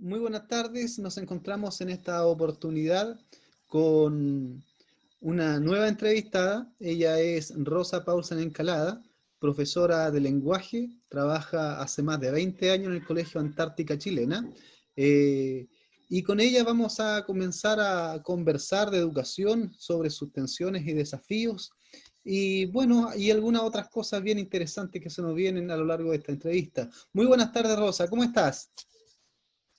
Muy buenas tardes, nos encontramos en esta oportunidad con una nueva entrevistada. Ella es Rosa Paulsen Encalada, profesora de lenguaje, trabaja hace más de 20 años en el Colegio Antártica Chilena, eh, y con ella vamos a comenzar a conversar de educación, sobre sus tensiones y desafíos, y bueno, y algunas otras cosas bien interesantes que se nos vienen a lo largo de esta entrevista. Muy buenas tardes, Rosa, ¿cómo estás?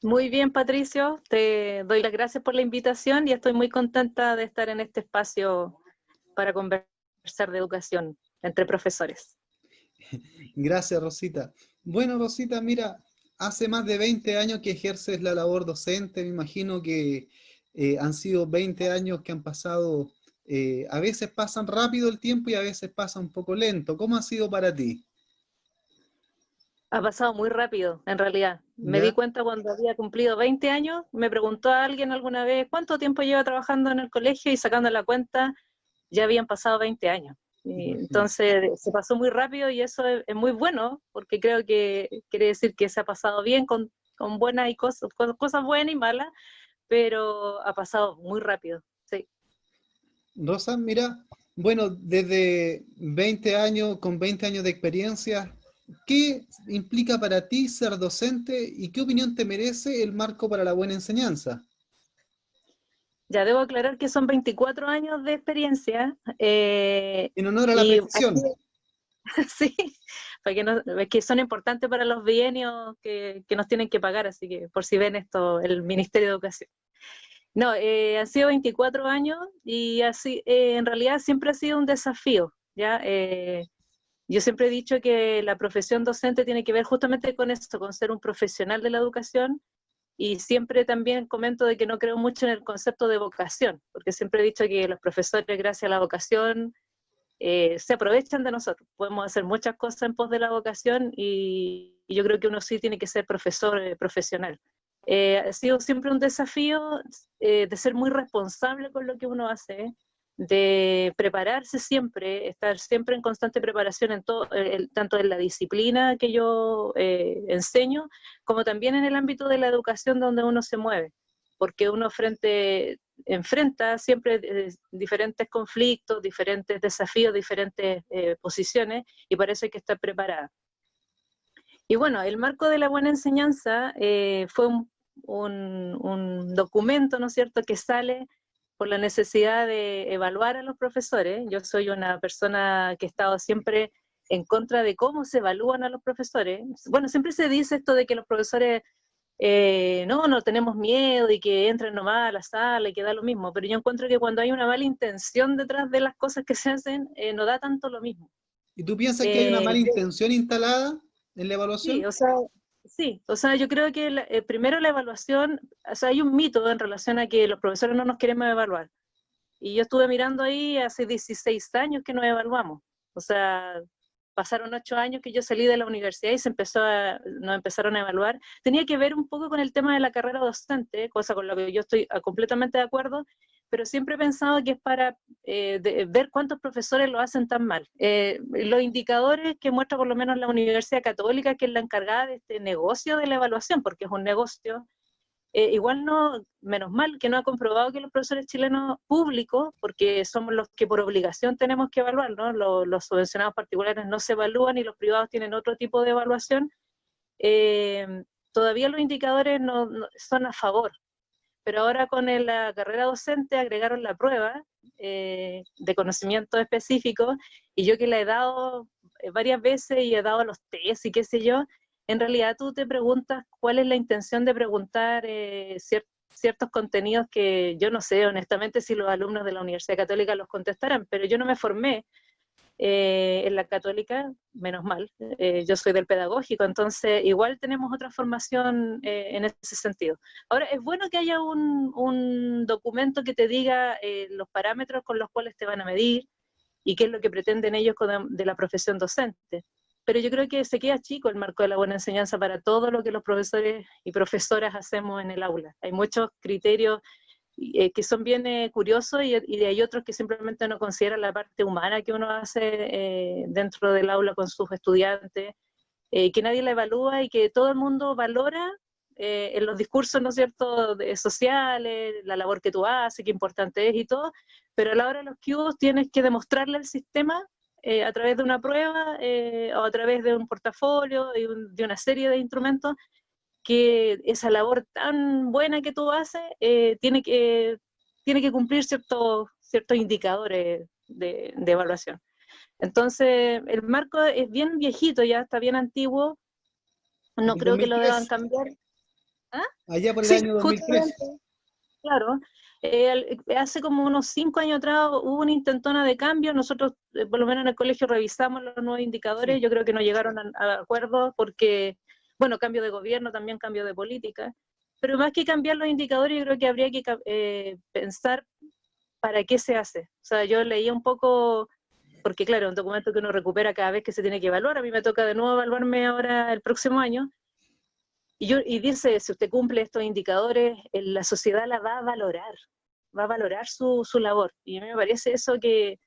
Muy bien, Patricio, te doy las gracias por la invitación y estoy muy contenta de estar en este espacio para conversar de educación entre profesores. Gracias, Rosita. Bueno, Rosita, mira, hace más de 20 años que ejerces la labor docente. Me imagino que han sido 20 años que han pasado, a veces pasan rápido el tiempo y a veces pasa un poco lento. ¿Cómo ha sido para ti? Ha pasado muy rápido, en realidad. Me di ¿Ya? cuenta cuando había cumplido 20 años, me preguntó a alguien alguna vez cuánto tiempo lleva trabajando en el colegio y sacando la cuenta, ya habían pasado 20 años. Y Imagínate. entonces se pasó muy rápido y eso es muy bueno, porque creo que quiere decir que se ha pasado bien con buenas y cosas buenas y malas, pero ha pasado muy rápido. Sí. Rosa, mira, bueno, desde 20 años, con 20 años de experiencia, ¿qué implica para ti ser docente y qué opinión te merece el marco para la buena enseñanza? Ya debo aclarar que son 24 años de experiencia En honor a la y precisión. sí, es que son importantes para los bienios que nos tienen que pagar, así que por si ven esto, el Ministerio de Educación. No, han sido 24 años y así, en realidad siempre ha sido un desafío, ¿ya? Yo siempre he dicho que la profesión docente tiene que ver justamente con esto, con ser un profesional de la educación. Y siempre también comento de que no creo mucho en el concepto de vocación, porque siempre he dicho que los profesores, gracias a la vocación, se aprovechan de nosotros. Podemos hacer muchas cosas en pos de la vocación y yo creo que uno sí tiene que ser profesor profesional. Ha sido siempre un desafío de ser muy responsable con lo que uno hace, de prepararse siempre, estar siempre en constante preparación en todo, tanto en la disciplina que yo enseño, como también en el ámbito de la educación donde uno se mueve, porque uno enfrenta siempre diferentes conflictos, diferentes desafíos, diferentes posiciones, y para eso hay que estar preparada. Y bueno, el marco de la buena enseñanza fue un documento, ¿no es cierto?, que sale por la necesidad de evaluar a los profesores. Yo soy una persona que he estado siempre en contra de cómo se evalúan a los profesores. Bueno, siempre se dice esto de que los profesores no tenemos miedo y que entren nomás a la sala y que da lo mismo, pero yo encuentro que cuando hay una mala intención detrás de las cosas que se hacen, no da tanto lo mismo. ¿Y tú piensas que hay una Eh, mala intención instalada en la sí, evaluación? o sea, yo creo que primero la evaluación, o sea, hay un mito en relación a que los profesores no nos queremos evaluar. Y yo estuve mirando ahí hace 16 años que nos evaluamos. O sea, pasaron 8 años que yo salí de la universidad y nos empezaron a evaluar. Tenía que ver un poco con el tema de la carrera docente, cosa con la que yo estoy completamente de acuerdo, pero siempre he pensado que es para ver cuántos profesores lo hacen tan mal. Los indicadores que muestra por lo menos la Universidad Católica, que es la encargada de este negocio de la evaluación, porque es un negocio, igual no, menos mal que no ha comprobado que los profesores chilenos públicos, porque somos los que por obligación tenemos que evaluar, ¿no? Los subvencionados particulares no se evalúan y los privados tienen otro tipo de evaluación, todavía los indicadores no son a favor. Pero ahora con la carrera docente agregaron la prueba de conocimiento específico, y yo que la he dado varias veces y he dado los test y qué sé yo, en realidad tú te preguntas cuál es la intención de preguntar ciertos contenidos que yo no sé honestamente si los alumnos de la Universidad Católica los contestarán, pero yo no me formé en la Católica, menos mal, yo soy del pedagógico, entonces igual tenemos otra formación en ese sentido. Ahora, es bueno que haya un documento que te diga los parámetros con los cuales te van a medir y qué es lo que pretenden ellos de la profesión docente. Pero yo creo que se queda chico el marco de la buena enseñanza para todo lo que los profesores y profesoras hacemos en el aula. Hay muchos criterios que son bien curiosos y hay otros que simplemente no consideran la parte humana que uno hace dentro del aula con sus estudiantes, que nadie la evalúa y que todo el mundo valora en los discursos, ¿no es cierto?, sociales, la labor que tú haces, qué importante es y todo, pero a la hora de los cubos tienes que demostrarle al sistema a través de una prueba o a través de un portafolio y de una serie de instrumentos que esa labor tan buena que tú haces tiene que cumplir ciertos indicadores de evaluación. Entonces, el marco es bien viejito, ya está bien antiguo, no Del creo que lo 2003, deban cambiar. ¿Ah? allá por el Sí, año 2003. justamente, claro. Hace como unos 5 años atrás hubo una intentona de cambio, nosotros por lo menos en el colegio revisamos los nuevos indicadores, Sí, yo creo que no llegaron a acuerdos porque, bueno, cambio de gobierno, también cambio de política, pero más que cambiar los indicadores, yo creo que habría que pensar para qué se hace. O sea, yo leía un poco, porque claro, un documento que uno recupera cada vez que se tiene que evaluar, a mí me toca de nuevo evaluarme ahora el próximo año, y dice, si usted cumple estos indicadores, la sociedad la va a valorar su labor. Y a mí me parece eso que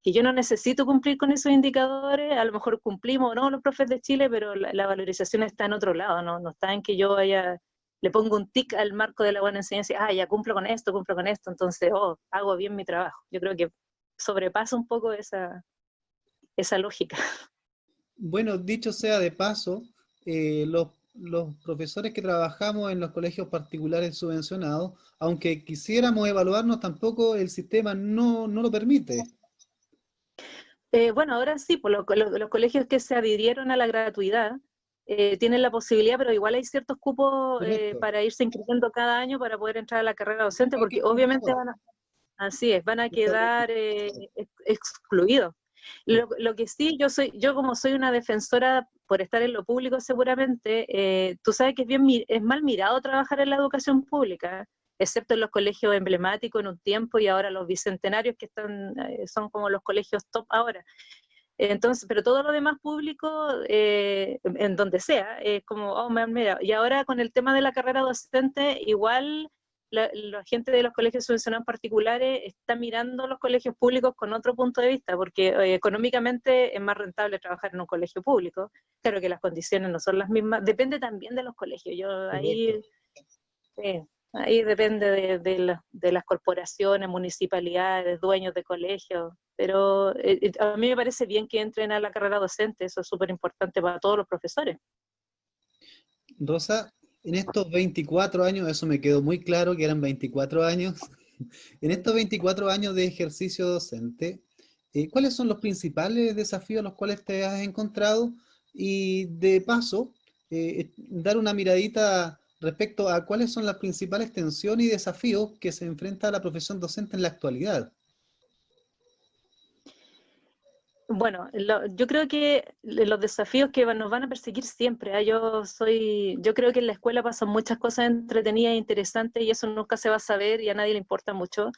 yo no necesito cumplir con esos indicadores, a lo mejor cumplimos o no los profes de Chile, pero la valorización está en otro lado, no está en que yo le pongo un tic al marco de la buena enseñanza, ya cumplo con esto, entonces, hago bien mi trabajo. Yo creo que sobrepasa un poco esa lógica. bueno, dicho sea de paso, los profesores que trabajamos en los colegios particulares subvencionados, aunque quisiéramos evaluarnos, tampoco el sistema no lo permite. Bueno, ahora sí, pues los colegios que se adhirieron a la gratuidad tienen la posibilidad, pero igual hay ciertos cupos Correcto. para irse inscribiendo cada año para poder entrar a la carrera docente, Igual que porque en obviamente Curacao. así es, van a Es correcto. quedar excluidos. Lo que sí, yo como soy una defensora por estar en lo público seguramente, tú sabes que es mal mirado trabajar en la educación pública, excepto en los colegios emblemáticos en un tiempo y ahora los bicentenarios que son como los colegios top ahora. Entonces, pero todo lo demás público, en donde sea, es como, mira. Y ahora con el tema de la carrera docente, igual la gente de los colegios subvencionados particulares está mirando los colegios públicos con otro punto de vista, porque económicamente es más rentable trabajar en un colegio público. Claro que las condiciones no son las mismas, depende también de los colegios. Correcto. Sí, ahí depende de las corporaciones, municipalidades, dueños de colegios, pero a mí me parece bien que entren a la carrera docente, eso es súper importante para todos los profesores. Rosa, en estos 24 años, eso me quedó muy claro que eran 24 años, en estos 24 años de ejercicio docente, ¿cuáles son los principales desafíos a los cuales te has encontrado? Y de paso, dar una miradita respecto a cuáles son las principales tensiones y desafíos que se enfrenta la profesión docente en la actualidad. Bueno, yo creo que los desafíos que nos van a perseguir siempre, yo creo que en la escuela pasan muchas cosas entretenidas e interesantes y eso nunca se va a saber y a nadie le importa mucho.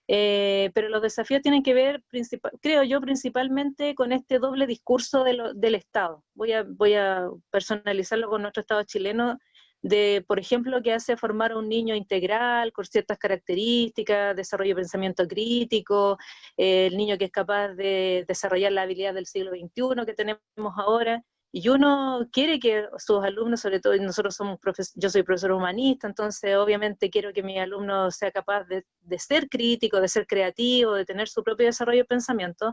Pero los desafíos tienen que ver, creo yo, principalmente con este doble discurso del Estado. Voy a personalizarlo con nuestro Estado chileno, por ejemplo, que hace formar a un niño integral, con ciertas características, desarrollo de pensamiento crítico, el niño que es capaz de desarrollar la habilidad del siglo XXI que tenemos ahora. Y uno quiere que sus alumnos, sobre todo, y nosotros yo soy profesor humanista, entonces obviamente quiero que mi alumno sea capaz de ser crítico, de ser creativo, de tener su propio desarrollo de pensamiento,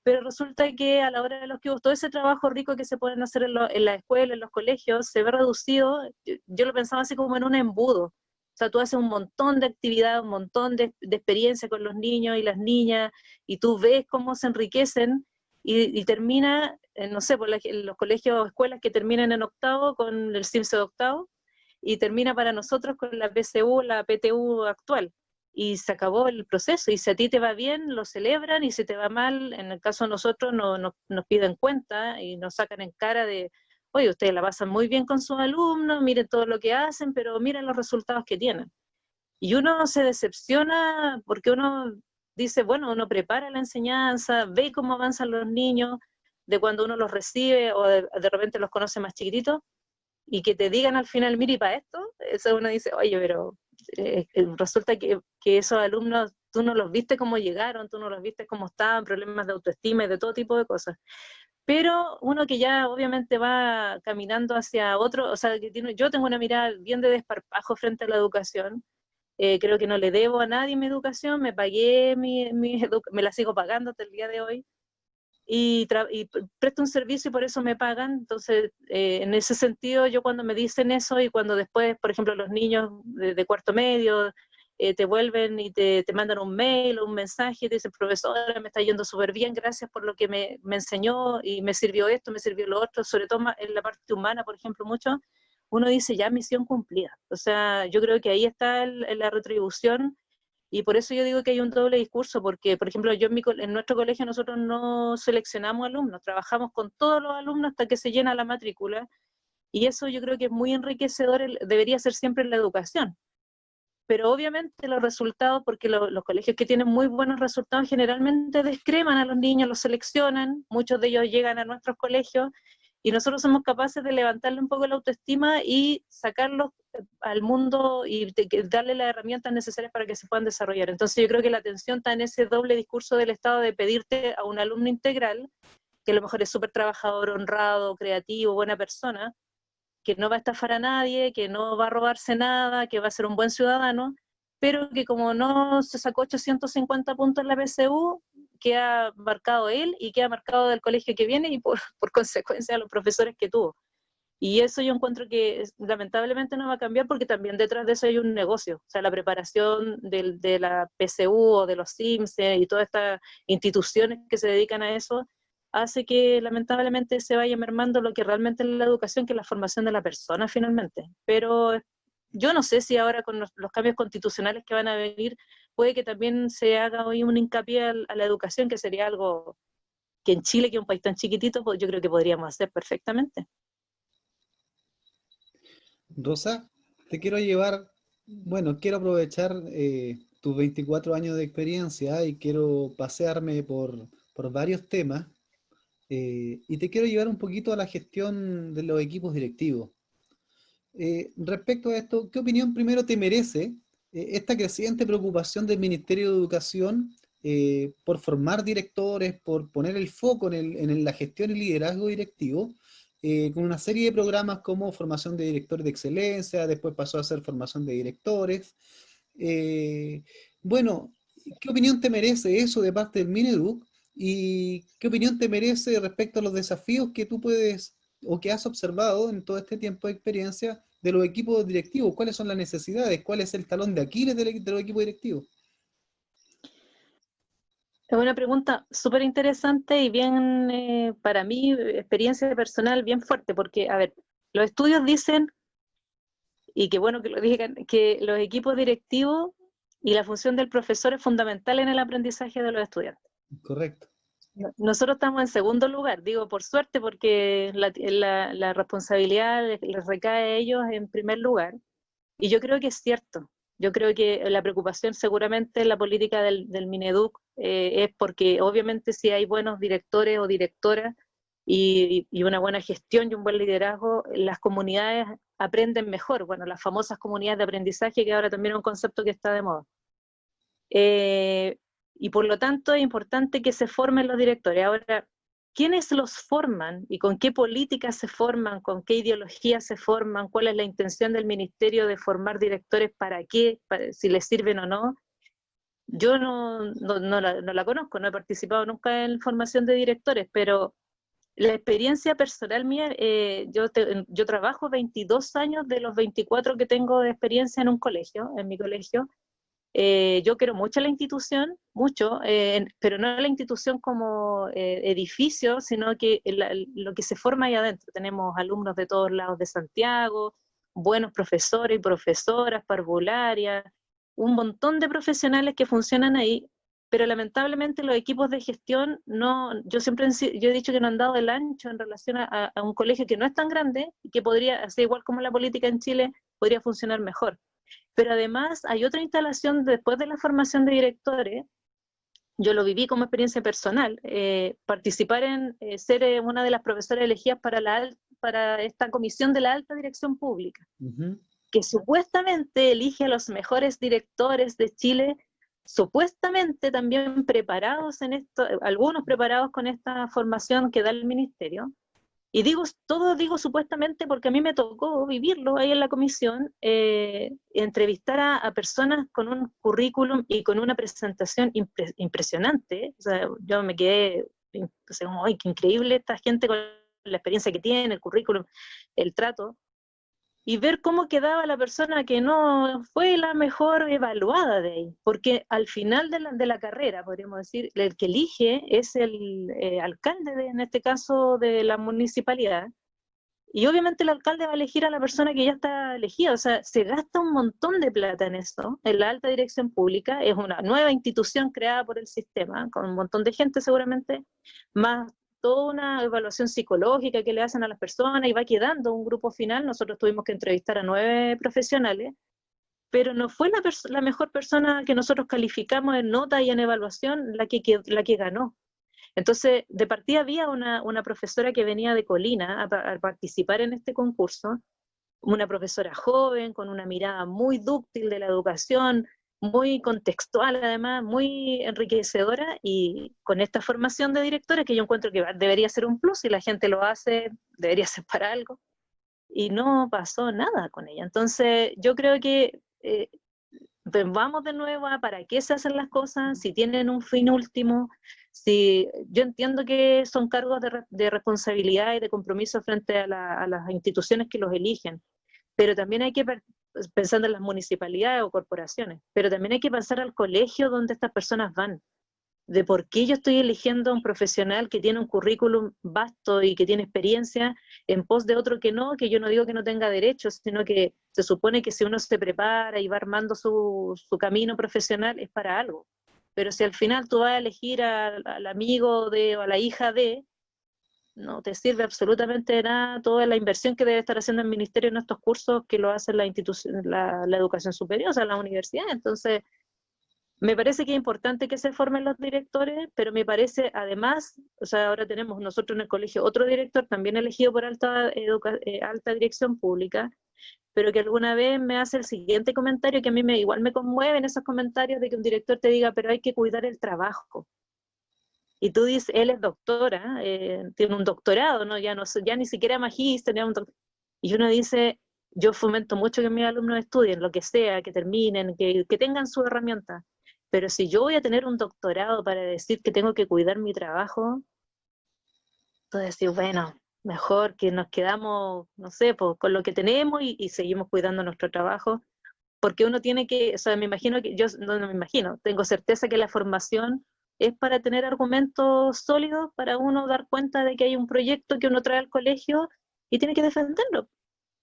pero resulta que a la hora de los que todo ese trabajo rico que se pueden hacer en la escuela, en los colegios, se ve reducido, yo lo pensaba así como en un embudo. O sea, tú haces un montón de actividad, un montón de experiencia con los niños y las niñas, y tú ves cómo se enriquecen, y termina, no sé, en los colegios o escuelas que terminan en octavo con el CIMSE de octavo, y termina para nosotros con la PSU, la PTU actual y se acabó el proceso. Y si a ti te va bien, lo celebran, y si te va mal, en el caso de nosotros, nos piden cuenta y nos sacan en cara de, oye, ustedes la pasan muy bien con sus alumnos, miren todo lo que hacen, pero miren los resultados que tienen. Y uno se decepciona porque uno dice, bueno, uno prepara la enseñanza, ve cómo avanzan los niños, de cuando uno los recibe o de repente los conoce más chiquititos, y que te digan al final, mire, y para esto, eso uno dice, oye, pero resulta que esos alumnos, tú no los viste cómo llegaron, tú no los viste cómo estaban, problemas de autoestima y de todo tipo de cosas. pero uno que ya obviamente va caminando hacia otro, o sea, yo tengo una mirada bien de desparpajo frente a la educación. Creo que no le debo a nadie mi educación, me pagué me la sigo pagando hasta el día de hoy, y presto un servicio y por eso me pagan. Entonces, en ese sentido, yo cuando me dicen eso y cuando después, por ejemplo, los niños de cuarto medio te vuelven y te mandan un mail o un mensaje y te dicen, profesora, me está yendo súper bien, gracias por lo que me enseñó y me sirvió esto, me sirvió lo otro, sobre todo en la parte humana, por ejemplo, mucho, uno dice, ya misión cumplida. O sea, yo creo que ahí está la retribución. Y por eso yo digo que hay un doble discurso, porque, por ejemplo, en nuestro colegio nosotros no seleccionamos alumnos, trabajamos con todos los alumnos hasta que se llena la matrícula, y eso yo creo que es muy enriquecedor, debería ser siempre en la educación. Pero obviamente los resultados, porque los colegios que tienen muy buenos resultados generalmente descreman a los niños, los seleccionan, muchos de ellos llegan a nuestros colegios, y nosotros somos capaces de levantarle un poco la autoestima y sacarlos al mundo y darle las herramientas necesarias para que se puedan desarrollar. Entonces yo creo que la atención está en ese doble discurso del Estado de pedirte a un alumno integral, que a lo mejor es súper trabajador, honrado, creativo, buena persona, que no va a estafar a nadie, que no va a robarse nada, que va a ser un buen ciudadano, pero que como no se sacó 850 puntos en la PSU, queda marcado él y queda marcado del colegio que viene y por consecuencia los profesores que tuvo. Y eso yo encuentro que lamentablemente no va a cambiar, porque también detrás de eso hay un negocio. O sea, la preparación de la PSU o de los CIMSE y todas estas instituciones que se dedican a eso hace que lamentablemente se vaya mermando lo que realmente es la educación, que es la formación de la persona finalmente. Pero yo no sé si ahora con los cambios constitucionales que van a venir, puede que también se haga hoy un hincapié a la educación, que sería algo que en Chile, que es un país tan chiquitito, pues yo creo que podríamos hacer perfectamente. Rosa, te quiero llevar, bueno, quiero aprovechar tus 24 años de experiencia y quiero pasearme por varios temas, y te quiero llevar un poquito a la gestión de los equipos directivos. Respecto a esto, ¿qué opinión primero te merece esta creciente preocupación del Ministerio de Educación por formar directores, por poner el foco en la gestión y liderazgo directivo, con una serie de programas como formación de directores de excelencia, después pasó a ser formación de directores? Eh, bueno, ¿qué opinión te merece eso de parte del Mineduc? ¿Y qué opinión te merece respecto a los desafíos que tú puedes o que has observado en todo este tiempo de experiencia de los equipos directivos? ¿Cuáles son las necesidades? ¿Cuál es el talón de Aquiles de los equipos directivos? Es una pregunta súper interesante y bien, para mí, experiencia personal bien fuerte, porque, a ver, los estudios dicen, y qué bueno que lo digan, que los equipos directivos y la función del profesor es fundamental en el aprendizaje de los estudiantes. Correcto. Nosotros estamos en segundo lugar, digo por suerte, porque la responsabilidad les recae a ellos en primer lugar, y yo creo que es cierto. Yo creo que la preocupación seguramente en la política del Mineduc es porque obviamente si hay buenos directores o directoras y una buena gestión y un buen liderazgo, las comunidades aprenden mejor. Bueno, las famosas comunidades de aprendizaje, que ahora también es un concepto que está de moda. Eh, y por lo tanto es importante que se formen los directores. Ahora, ¿quiénes los forman y con qué políticas se forman, con qué ideologías se forman, cuál es la intención del ministerio de formar directores, para qué, si les sirven o no? Yo no la conozco, no he participado nunca en formación de directores, pero la experiencia personal mía, yo trabajo 22 años de los 24 que tengo de experiencia en un colegio, en mi colegio. Yo quiero mucho la institución, mucho, pero no la institución como edificio, sino que lo que se forma ahí adentro. Tenemos alumnos de todos lados de Santiago, buenos profesores y profesoras, parvularias, un montón de profesionales que funcionan ahí, pero lamentablemente los equipos de gestión no, yo he dicho que no han dado el ancho en relación a un colegio que no es tan grande y que podría, así igual como la política en Chile, podría funcionar mejor. Pero además hay otra instalación después de la formación de directores. Yo lo viví como experiencia personal, participar en ser una de las profesoras elegidas para esta comisión de la alta dirección pública, Ujú. que supuestamente elige a los mejores directores de Chile supuestamente también preparados en esto, algunos preparados con esta formación que da el ministerio. Y digo supuestamente porque a mí me tocó vivirlo ahí en la comisión, entrevistar a personas con un currículum y con una presentación impresionante. O sea, yo me quedé, o sea, ¡ay, qué increíble esta gente con la experiencia que tiene, el currículum, el trato! Y ver cómo quedaba la persona que no fue la mejor evaluada de ahí, porque al final de la carrera, podríamos decir, el que elige es el alcalde, en este caso, de la municipalidad, y obviamente el alcalde va a elegir a la persona que ya está elegida. O sea, se gasta un montón de plata en eso, en la alta dirección pública. Es una nueva institución creada por el sistema, con un montón de gente seguramente, más toda una evaluación psicológica que le hacen a las personas, y va quedando un grupo final. Nosotros tuvimos que entrevistar a 9 profesionales, pero no fue la mejor persona que nosotros calificamos en nota y en evaluación la que ganó. Entonces, de partida había una profesora que venía de Colina a participar en este concurso, una profesora joven, con una mirada muy dúctil de la educación, muy contextual además, muy enriquecedora, y con esta formación de directores que yo encuentro que debería ser un plus, y la gente lo hace, debería ser para algo, y no pasó nada con ella. Entonces, yo creo que vamos de nuevo a para qué se hacen las cosas, si tienen un fin último. Si, yo entiendo que son cargos de responsabilidad y de compromiso frente a las instituciones que los eligen, pero también hay que, pensando en las municipalidades o corporaciones, pero también hay que pensar al colegio donde estas personas van, de por qué yo estoy eligiendo a un profesional que tiene un currículum vasto y que tiene experiencia en pos de otro que no, que yo no digo que no tenga derechos, sino que se supone que si uno se prepara y va armando su camino profesional es para algo. Pero si al final tú vas a elegir al amigo de, o a la hija de, no te sirve absolutamente de nada toda la inversión que debe estar haciendo el ministerio en estos cursos que lo hace la institución, la educación superior, o sea, la universidad. Entonces, me parece que es importante que se formen los directores, pero me parece además, o sea, ahora tenemos nosotros en el colegio otro director también elegido por alta dirección pública, pero que alguna vez me hace el siguiente comentario, que a mí igual me conmueven esos comentarios de que un director te diga, pero hay que cuidar el trabajo. Y tú dices, él es doctora, tiene un doctorado, ¿no? Ya ni siquiera magíster, y uno dice, yo fomento mucho que mis alumnos estudien, lo que sea, que terminen, que tengan su herramienta. Pero si yo voy a tener un doctorado para decir que tengo que cuidar mi trabajo, tú decís, bueno, mejor que nos quedamos, no sé, pues, con lo que tenemos y seguimos cuidando nuestro trabajo, porque uno tiene que, o sea, me imagino que, yo no me imagino, tengo certeza que la formación es para tener argumentos sólidos, para uno dar cuenta de que hay un proyecto que uno trae al colegio y tiene que defenderlo,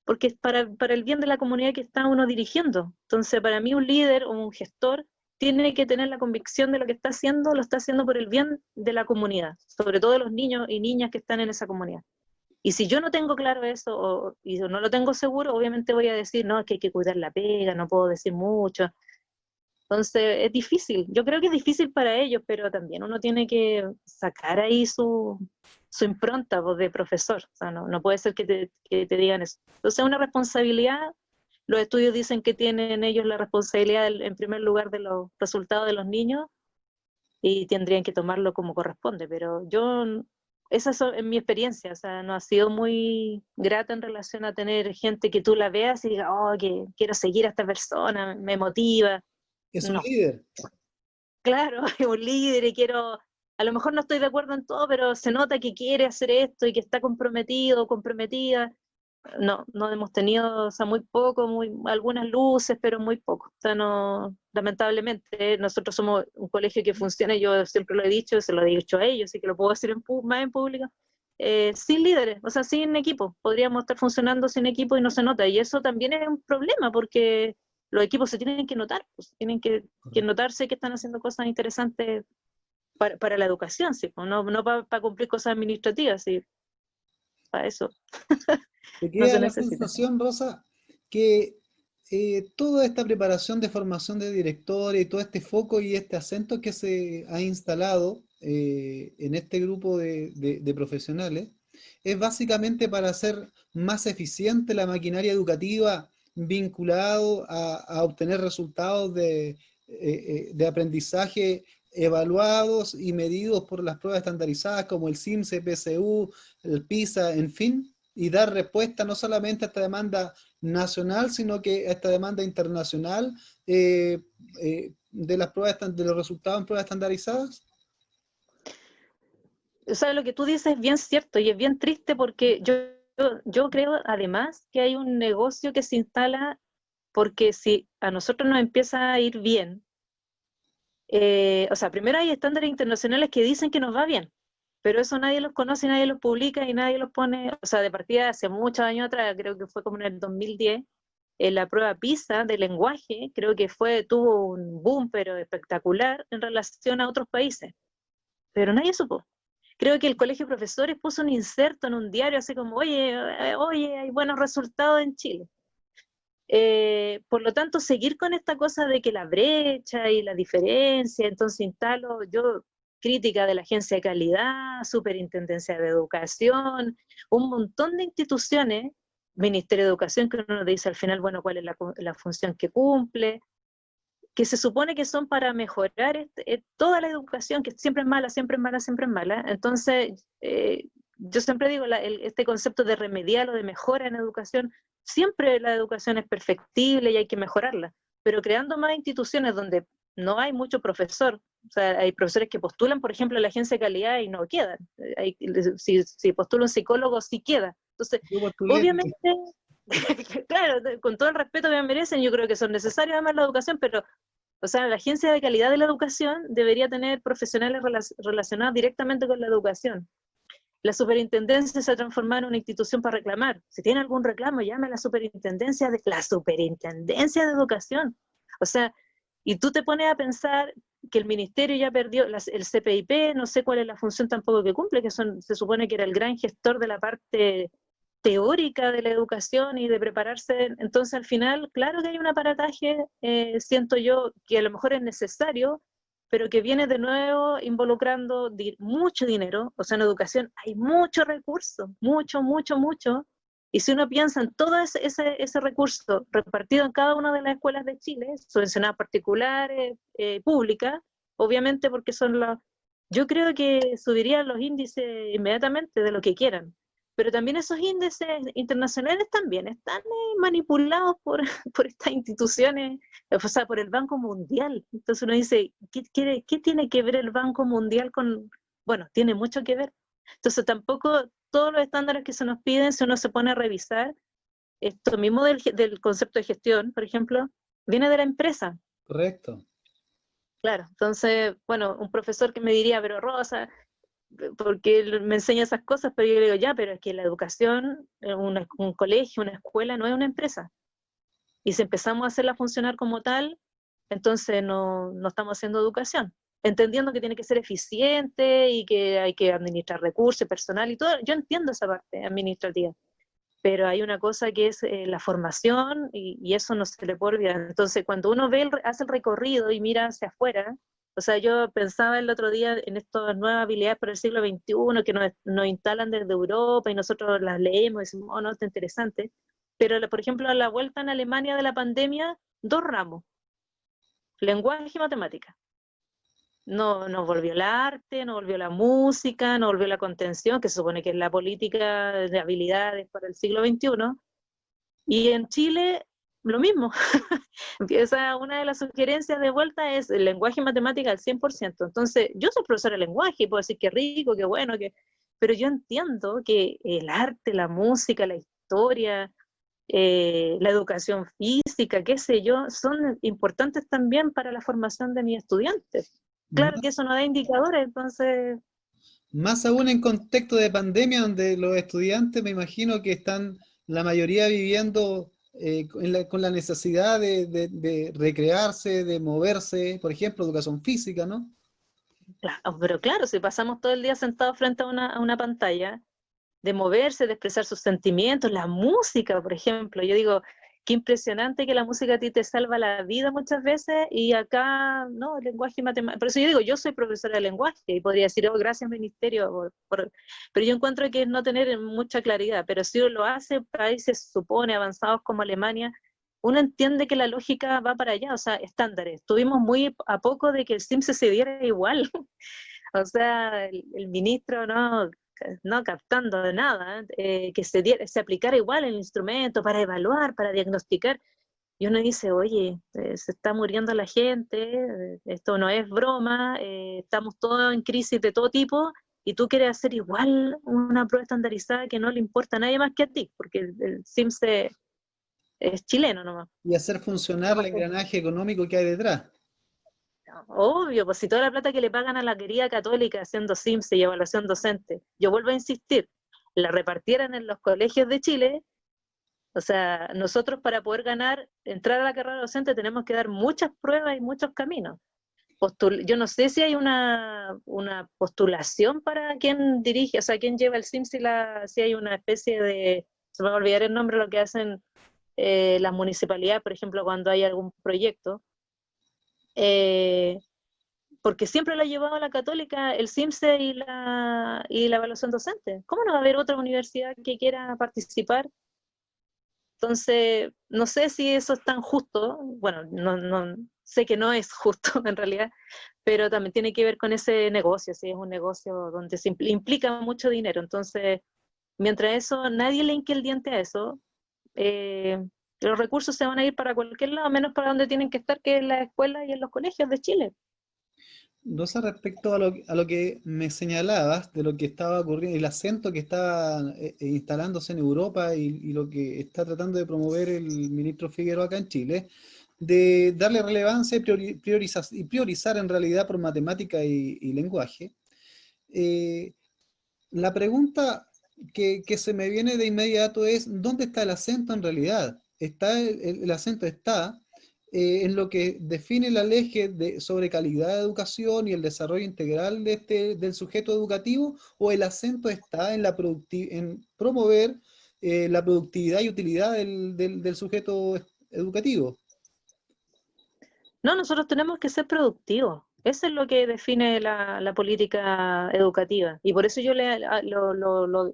porque es para el bien de la comunidad que está uno dirigiendo. Entonces, para mí un líder o un gestor tiene que tener la convicción de lo que está haciendo, lo está haciendo por el bien de la comunidad, sobre todo de los niños y niñas que están en esa comunidad. Y si yo no tengo claro eso, y no lo tengo seguro, obviamente voy a decir, no, es que hay que cuidar la pega, no puedo decir mucho. Entonces, es difícil. Yo creo que es difícil para ellos, pero también uno tiene que sacar ahí su impronta, pues, de profesor. O sea, no puede ser que te digan eso. Entonces, es una responsabilidad. Los estudios dicen que tienen ellos la responsabilidad, en primer lugar, de los resultados de los niños, y tendrían que tomarlo como corresponde. Pero esa es mi experiencia. O sea, no ha sido muy grata en relación a tener gente que tú la veas y digas, oh, que quiero seguir a esta persona, me motiva. Es un No, líder. claro, es un líder y a lo mejor no estoy de acuerdo en todo, pero se nota que quiere hacer esto y que está comprometido, comprometida. No hemos tenido, o sea, muy poco, algunas luces, pero muy poco. O sea, no, lamentablemente, nosotros somos un colegio que funciona, yo siempre lo he dicho, se lo he dicho a ellos, así que lo puedo decir más en público, sin líderes, o sea, sin equipo. Podríamos estar funcionando sin equipo y no se nota, y eso también es un problema, porque los equipos se tienen que notar, pues, tienen que notarse que están haciendo cosas interesantes para la educación, ¿sí? Pues, no para cumplir cosas administrativas, ¿sí? Para eso ¿Te no queda se la necesita. sensación, Rosa, que toda esta preparación de formación de directores y todo este foco y este acento que se ha instalado en este grupo de profesionales es básicamente para hacer más eficiente la maquinaria educativa vinculado a obtener resultados de aprendizaje evaluados y medidos por las pruebas estandarizadas como el CIMSE, PSU, el PISA, en fin, y dar respuesta no solamente a esta demanda nacional, sino que a esta demanda internacional de las pruebas, de los resultados en pruebas estandarizadas? O sea, lo que tú dices es bien cierto y es bien triste porque yo creo además que hay un negocio que se instala porque si a nosotros nos empieza a ir bien, o sea, primero hay estándares internacionales que dicen que nos va bien, pero eso nadie los conoce, nadie los publica y nadie los pone, o sea, de partida hace muchos años atrás, creo que fue como en el 2010, en la prueba PISA de lenguaje, creo que tuvo un boom, pero espectacular en relación a otros países, pero nadie supo. Creo que el colegio de profesores puso un inserto en un diario así como, oye, hay buenos resultados en Chile. Por lo tanto, seguir con esta cosa de que la brecha y la diferencia, entonces instalo yo crítica de la agencia de calidad, superintendencia de educación, un montón de instituciones, Ministerio de Educación, que uno dice al final, bueno, cuál es la función que cumple, que se supone que son para mejorar toda la educación, que siempre es mala, siempre es mala, siempre es mala. Entonces, yo siempre digo, este concepto de remedial o de mejora en educación, siempre la educación es perfectible y hay que mejorarla, pero creando más instituciones donde no hay mucho profesor, o sea, hay profesores que postulan, por ejemplo, a la agencia de calidad y no quedan. Si postula un psicólogo, sí queda. Entonces, Yo postulé. obviamente, claro, con todo el respeto que me merecen, yo creo que son necesarios además la educación, pero o sea, la agencia de calidad de la educación debería tener profesionales relacionados directamente con la educación. La superintendencia se ha transformado en una institución para reclamar. Si tiene algún reclamo, llame a la superintendencia de educación. O sea, y tú te pones a pensar que el ministerio ya perdió el CPIP, no sé cuál es la función tampoco que cumple, se supone que era el gran gestor de la parte teórica de la educación y de prepararse. Entonces, al final, claro que hay un aparataje, siento yo, que a lo mejor es necesario, pero que viene de nuevo involucrando mucho dinero. O sea, en educación hay mucho recurso, mucho, mucho, mucho. Y si uno piensa en todo ese recurso repartido en cada una de las escuelas de Chile, subvencionadas particulares, públicas, obviamente porque son las... Yo creo que subirían los índices inmediatamente de lo que quieran, pero también esos índices internacionales también están manipulados por estas instituciones, o sea, por el Banco Mundial. Entonces uno dice, ¿qué tiene que ver el Banco Mundial con...? Bueno, tiene mucho que ver. Entonces tampoco todos los estándares que se nos piden, si uno se pone a revisar, esto mismo del concepto de gestión, por ejemplo, viene de la empresa. Correcto. Claro, entonces, bueno, un profesor que me diría, pero Rosa, porque él me enseña esas cosas, pero yo le digo, ya, pero es que la educación, un colegio, una escuela, no es una empresa. Y si empezamos a hacerla funcionar como tal, entonces no estamos haciendo educación. Entendiendo que tiene que ser eficiente y que hay que administrar recursos, personal y todo. Yo entiendo esa parte administrativa, pero hay una cosa que es la formación y eso no se le puede olvidar. Entonces, cuando uno hace el recorrido y mira hacia afuera, o sea, yo pensaba el otro día en estas nuevas habilidades para el siglo XXI que nos instalan desde Europa y nosotros las leemos y decimos, oh, no, está interesante. Pero, por ejemplo, a la vuelta en Alemania de la pandemia, 2 ramos, lenguaje y matemática. No volvió el arte, no volvió la música, no volvió la contención, que se supone que es la política de habilidades para el siglo XXI. Y en Chile, lo mismo. Una de las sugerencias de vuelta es el lenguaje y matemática al 100%. Entonces, yo soy profesora de lenguaje y puedo decir que rico, que bueno, pero yo entiendo que el arte, la música, la historia, la educación física, qué sé yo, son importantes también para la formación de mis estudiantes. Claro que eso no da indicadores, entonces... Más aún en contexto de pandemia, donde los estudiantes me imagino que están la mayoría viviendo con la necesidad de recrearse, de moverse, por ejemplo, educación física, ¿no? Claro, pero claro, si pasamos todo el día sentados frente a una pantalla, de moverse, de expresar sus sentimientos, la música, por ejemplo. Yo digo, qué impresionante que la música a ti te salva la vida muchas veces y acá, no, el lenguaje y matemáticas. Por eso yo digo, yo soy profesora de lenguaje y podría decir, oh, gracias Ministerio, pero yo encuentro que es no tener mucha claridad, pero si uno lo hace, países, supone, avanzados como Alemania, uno entiende que la lógica va para allá, o sea, estándares. Tuvimos muy a poco de que el SIM se diera igual. O sea, el ministro no captando de nada, que se aplicara igual el instrumento para evaluar, para diagnosticar. Y uno dice, oye, se está muriendo la gente, esto no es broma, estamos todos en crisis de todo tipo, y tú quieres hacer igual una prueba estandarizada que no le importa a nadie más que a ti, porque el SIMSE es chileno nomás. Y hacer funcionar el engranaje económico que hay detrás. Obvio, pues si toda la plata que le pagan a la querida católica haciendo SIMSE y evaluación docente, yo vuelvo a insistir, la repartieran en los colegios de Chile. O sea, nosotros para poder entrar a la carrera docente tenemos que dar muchas pruebas y muchos caminos. Yo no sé si hay una postulación para quien dirige, o sea, quien lleva el SIMS, si hay una especie de, se me va a olvidar el nombre, lo que hacen las municipalidades, por ejemplo, cuando hay algún proyecto, porque siempre lo ha llevado a la Católica el SIMSE y la evaluación docente. ¿Cómo no va a haber otra universidad que quiera participar? Entonces, no sé si eso es tan justo, bueno, no sé que no es justo en realidad, pero también tiene que ver con ese negocio, si es un negocio donde se implica mucho dinero. Entonces, mientras eso, nadie le hinque el diente a eso, los recursos se van a ir para cualquier lado, menos para donde tienen que estar, que es en las escuelas y en los colegios de Chile. Rosa, respecto a lo que me señalabas de lo que estaba ocurriendo, el acento que está instalándose en Europa y lo que está tratando de promover el ministro Figueroa acá en Chile, de darle relevancia y priorizar en realidad por matemática y lenguaje. La pregunta que se me viene de inmediato es, ¿dónde está el acento en realidad? El acento está en lo que define la ley sobre calidad de educación y el desarrollo integral del sujeto educativo, o el acento está en en promover la productividad y utilidad del sujeto educativo. No, nosotros tenemos que ser productivos. Eso es lo que define la política educativa. Y por eso yo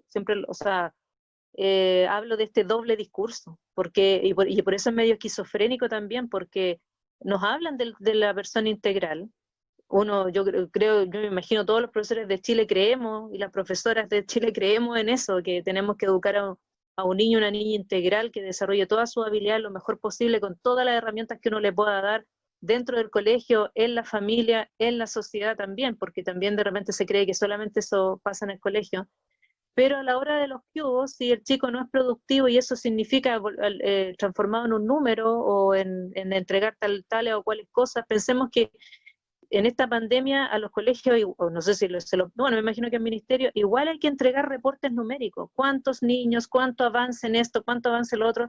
siempre, o sea, hablo de este doble discurso, y por eso es medio esquizofrénico también, porque nos hablan de la persona integral. Yo me imagino todos los profesores de Chile creemos, y las profesoras de Chile creemos en eso, que tenemos que educar a un niño, una niña integral que desarrolle toda su habilidad lo mejor posible con todas las herramientas que uno le pueda dar dentro del colegio, en la familia, en la sociedad también, porque también de repente se cree que solamente eso pasa en el colegio. Pero a la hora de los cubos, si el chico no es productivo y eso significa transformado en un número o en entregar tales o cuales cosas, pensemos que en esta pandemia a los colegios, o no sé si bueno, me imagino que al ministerio, igual hay que entregar reportes numéricos. ¿Cuántos niños, cuánto avance en esto, cuánto avance en lo otro?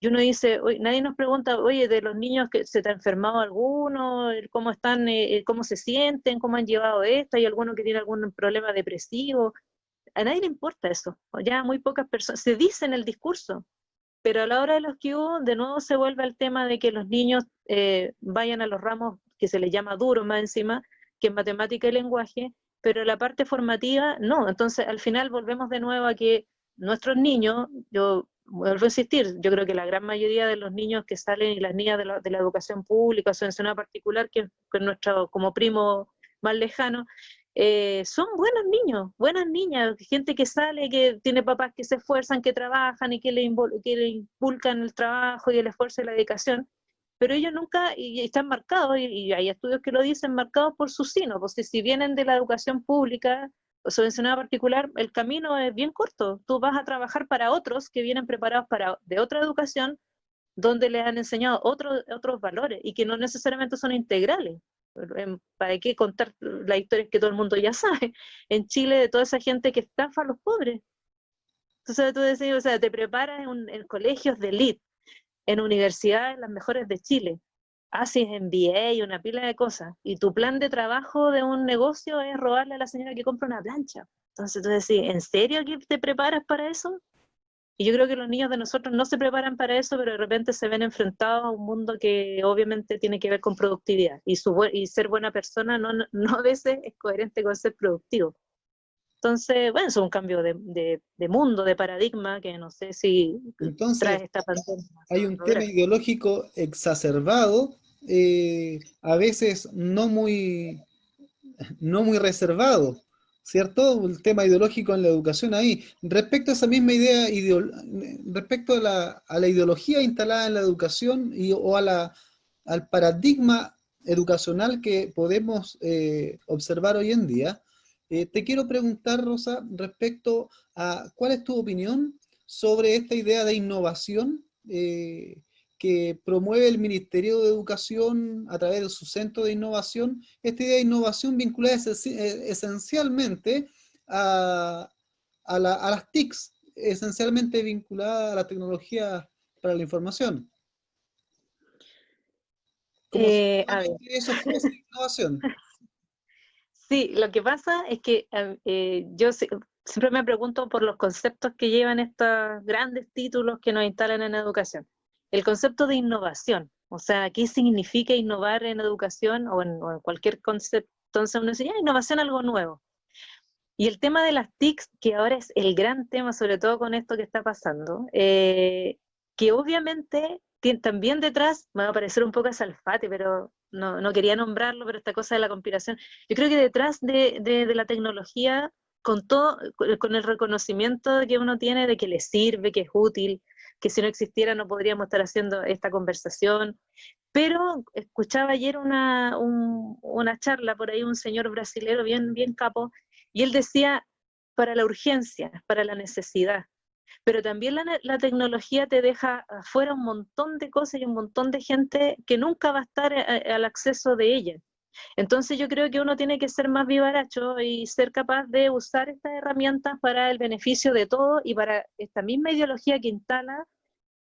Y uno dice, oye, nadie nos pregunta, oye, de los niños que se te ha enfermado alguno, cómo están, cómo se sienten, cómo han llevado esto, hay alguno que tiene algún problema depresivo. A nadie le importa eso. Ya muy pocas personas, se dice en el discurso, pero a la hora de los Q, de nuevo se vuelve al tema de que los niños vayan a los ramos que se les llama duros más encima, que es matemática y lenguaje, pero la parte formativa no. Entonces, al final volvemos de nuevo a que nuestros niños, yo vuelvo a insistir, yo creo que la gran mayoría de los niños que salen y las niñas de la educación pública, o subvencionada particular, que es nuestro como primo más lejano, son buenos niños, buenas niñas, gente que sale, que tiene papás que se esfuerzan, que trabajan y que que le inculcan el trabajo y el esfuerzo y la dedicación, pero ellos nunca, y están marcados, y hay estudios que lo dicen, marcados por su sino, pues si vienen de la educación pública o subvencionada particular, el camino es bien corto, tú vas a trabajar para otros que vienen preparados de otra educación, donde les han enseñado otros valores, y que no necesariamente son integrales. ¿Para qué contar las historias que todo el mundo ya sabe? En Chile, de toda esa gente que estafa a los pobres. Entonces tú decís, o sea, te preparas en colegios de elite, en universidades las mejores de Chile, haces MBA y una pila de cosas, y tu plan de trabajo de un negocio es robarle a la señora que compra una plancha. Entonces tú decís, ¿en serio que te preparas para eso? Y yo creo que los niños de nosotros no se preparan para eso, pero de repente se ven enfrentados a un mundo que obviamente tiene que ver con productividad. Y ser buena persona no a veces es coherente con ser productivo. Entonces, bueno, es un cambio de mundo, de paradigma, que no sé si Entonces, trae esta pandemia. hay un tema ideológico exacerbado, a veces no muy reservado, ¿cierto? El tema ideológico en la educación ahí. Respecto a esa misma idea, respecto a la ideología instalada en la educación o al paradigma educacional que podemos observar hoy en día, te quiero preguntar, Rosa, respecto a cuál es tu opinión sobre esta idea de innovación que promueve el Ministerio de Educación a través de su centro de innovación, esta idea de innovación vinculada esencialmente a, a las TICs, esencialmente vinculada a la tecnología para la información. Como si A ver, eso fuese innovación. sí, lo que pasa es que siempre me pregunto por los conceptos que llevan estos grandes títulos que nos instalan en educación. El concepto de innovación, o sea, ¿qué significa innovar en educación o en cualquier concepto? Entonces uno dice, ya, innovación, algo nuevo. Y el tema de las TICs, que ahora es el gran tema, sobre todo con esto que está pasando, que obviamente también detrás, me va a parecer un poco a Salfate, pero no quería nombrarlo, pero esta cosa de la conspiración, yo creo que detrás de la tecnología, con todo, con el reconocimiento que uno tiene de que le sirve, que es útil, que si no existiera no podríamos estar haciendo esta conversación, pero escuchaba ayer una charla por ahí, un señor brasilero bien capo, y él decía, para la urgencia, para la necesidad, pero también la tecnología te deja afuera un montón de cosas y un montón de gente que nunca va a estar al acceso de ella. Entonces yo creo que uno tiene que ser más vivaracho y ser capaz de usar estas herramientas para el beneficio de todos y para esta misma ideología que instala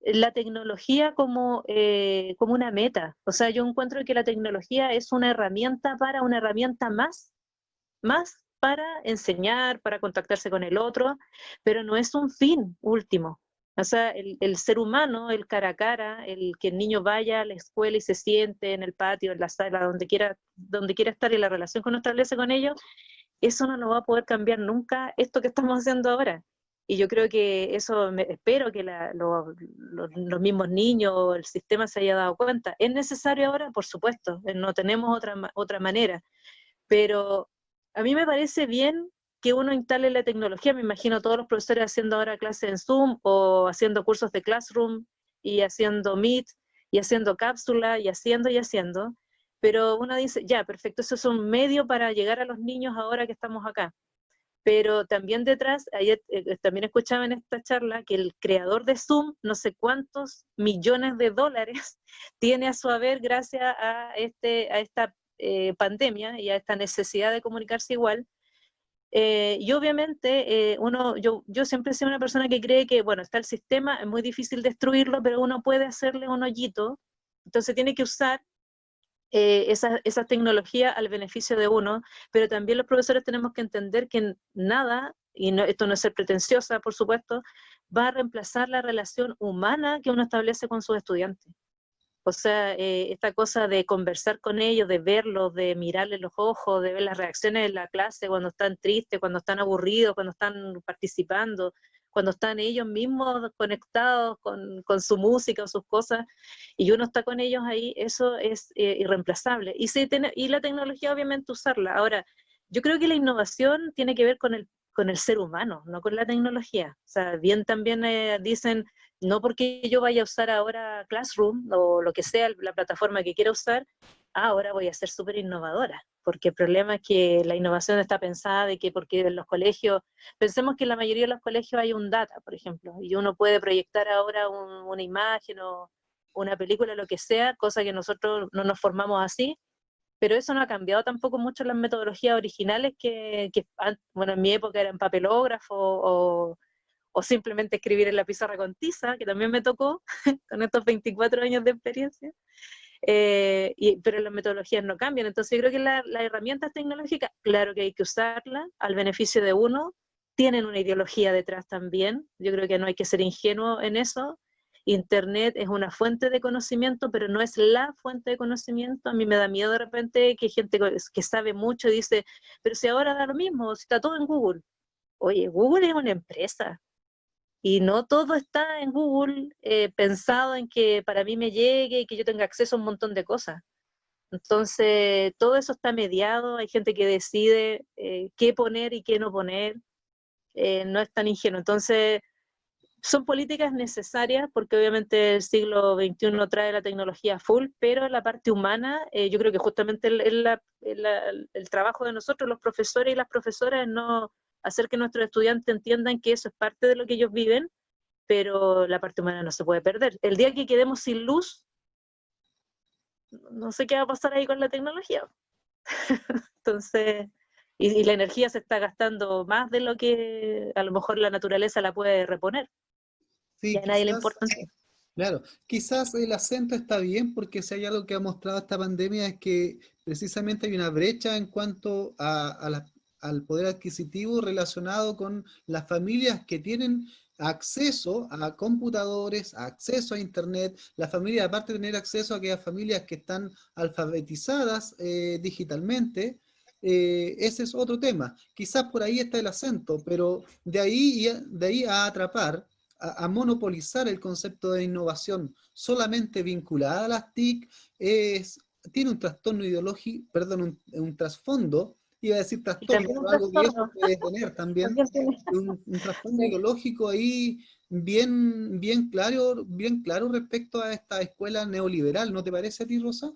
la tecnología como una meta. O sea, yo encuentro que la tecnología es una herramienta para una herramienta más para enseñar, para contactarse con el otro, pero no es un fin último. O sea, el ser humano, el cara a cara, el que el niño vaya a la escuela y se siente en el patio, en la sala, donde quiera estar y la relación que uno establece con ellos, eso no lo va a poder cambiar nunca esto que estamos haciendo ahora. Y yo creo que eso, espero que los mismos niños o el sistema se haya dado cuenta. ¿Es necesario ahora? Por supuesto, no tenemos otra manera, pero a mí me parece bien que uno instale la tecnología. Me imagino todos los profesores haciendo ahora clases en Zoom o haciendo cursos de Classroom y haciendo Meet y haciendo cápsula y haciendo, pero uno dice, ya, perfecto, eso es un medio para llegar a los niños ahora que estamos acá. Pero también detrás, ayer también escuchaba en esta charla que el creador de Zoom, no sé cuántos millones de dólares tiene a su haber gracias a esta pandemia y a esta necesidad de comunicarse igual. Y obviamente yo siempre he sido una persona que cree que, bueno, está el sistema, es muy difícil destruirlo, pero uno puede hacerle un hoyito, entonces tiene que usar esa tecnología al beneficio de uno, pero también los profesores tenemos que entender que nada, y esto no es ser pretenciosa, por supuesto, va a reemplazar la relación humana que uno establece con sus estudiantes. O sea, esta cosa de conversar con ellos, de verlos, de mirarles los ojos, de ver las reacciones en la clase cuando están tristes, cuando están aburridos, cuando están participando, cuando están ellos mismos conectados con su música o sus cosas, y uno está con ellos ahí, eso es irreemplazable. Y la tecnología, obviamente, usarla. Ahora, yo creo que la innovación tiene que ver con el ser humano, no con la tecnología. O sea, bien también dicen no porque yo vaya a usar ahora Classroom o lo que sea, la plataforma que quiera usar, ahora voy a ser súper innovadora, porque el problema es que la innovación está pensada de que porque en los colegios, pensemos que en la mayoría de los colegios hay un data, por ejemplo, y uno puede proyectar ahora una imagen o una película, lo que sea, cosa que nosotros no nos formamos así, pero eso no ha cambiado tampoco mucho las metodologías originales bueno, en mi época eran papelógrafo o simplemente escribir en la pizarra con tiza, que también me tocó con estos 24 años de experiencia, pero las metodologías no cambian. Entonces yo creo que las herramientas tecnológicas, claro que hay que usarlas al beneficio de uno, tienen una ideología detrás también, yo creo que no hay que ser ingenuo en eso. Internet es una fuente de conocimiento, pero no es la fuente de conocimiento. A mí me da miedo de repente que gente que sabe mucho dice, pero si ahora da lo mismo, si está todo en Google. oye, Google es una empresa y no todo está en Google pensado en que para mí me llegue y que yo tenga acceso a un montón de cosas. Entonces, todo eso está mediado, hay gente que decide qué poner y qué no poner, no es tan ingenuo. Entonces, son políticas necesarias porque obviamente el siglo XXI trae la tecnología full, pero la parte humana, yo creo que justamente el trabajo de nosotros, los profesores y las profesoras, es no hacer que nuestros estudiantes entiendan que eso es parte de lo que ellos viven, pero la parte humana no se puede perder. El día que quedemos sin luz, no sé qué va a pasar ahí con la tecnología. Entonces, y la energía se está gastando más de lo que a lo mejor la naturaleza la puede reponer. Y Sí, a nadie le quizás, importa. claro, quizás el acento está bien porque si hay algo que ha mostrado esta pandemia es que precisamente hay una brecha en cuanto al poder adquisitivo relacionado con las familias que tienen acceso a computadores, acceso a internet, las familias aparte de tener acceso a aquellas familias que están alfabetizadas digitalmente. Ese es otro tema. Quizás por ahí está el acento, pero de ahí a atrapar a monopolizar el concepto de innovación solamente vinculada a las TIC tiene un trastorno ideológico, perdón, un trasfondo, iba a decir Y trastorno, también un pero algo que eso trastorno. puede tener también, También tiene. un trasfondo ideológico ahí bien claro respecto a esta escuela neoliberal, ¿no te parece a ti, Rosa?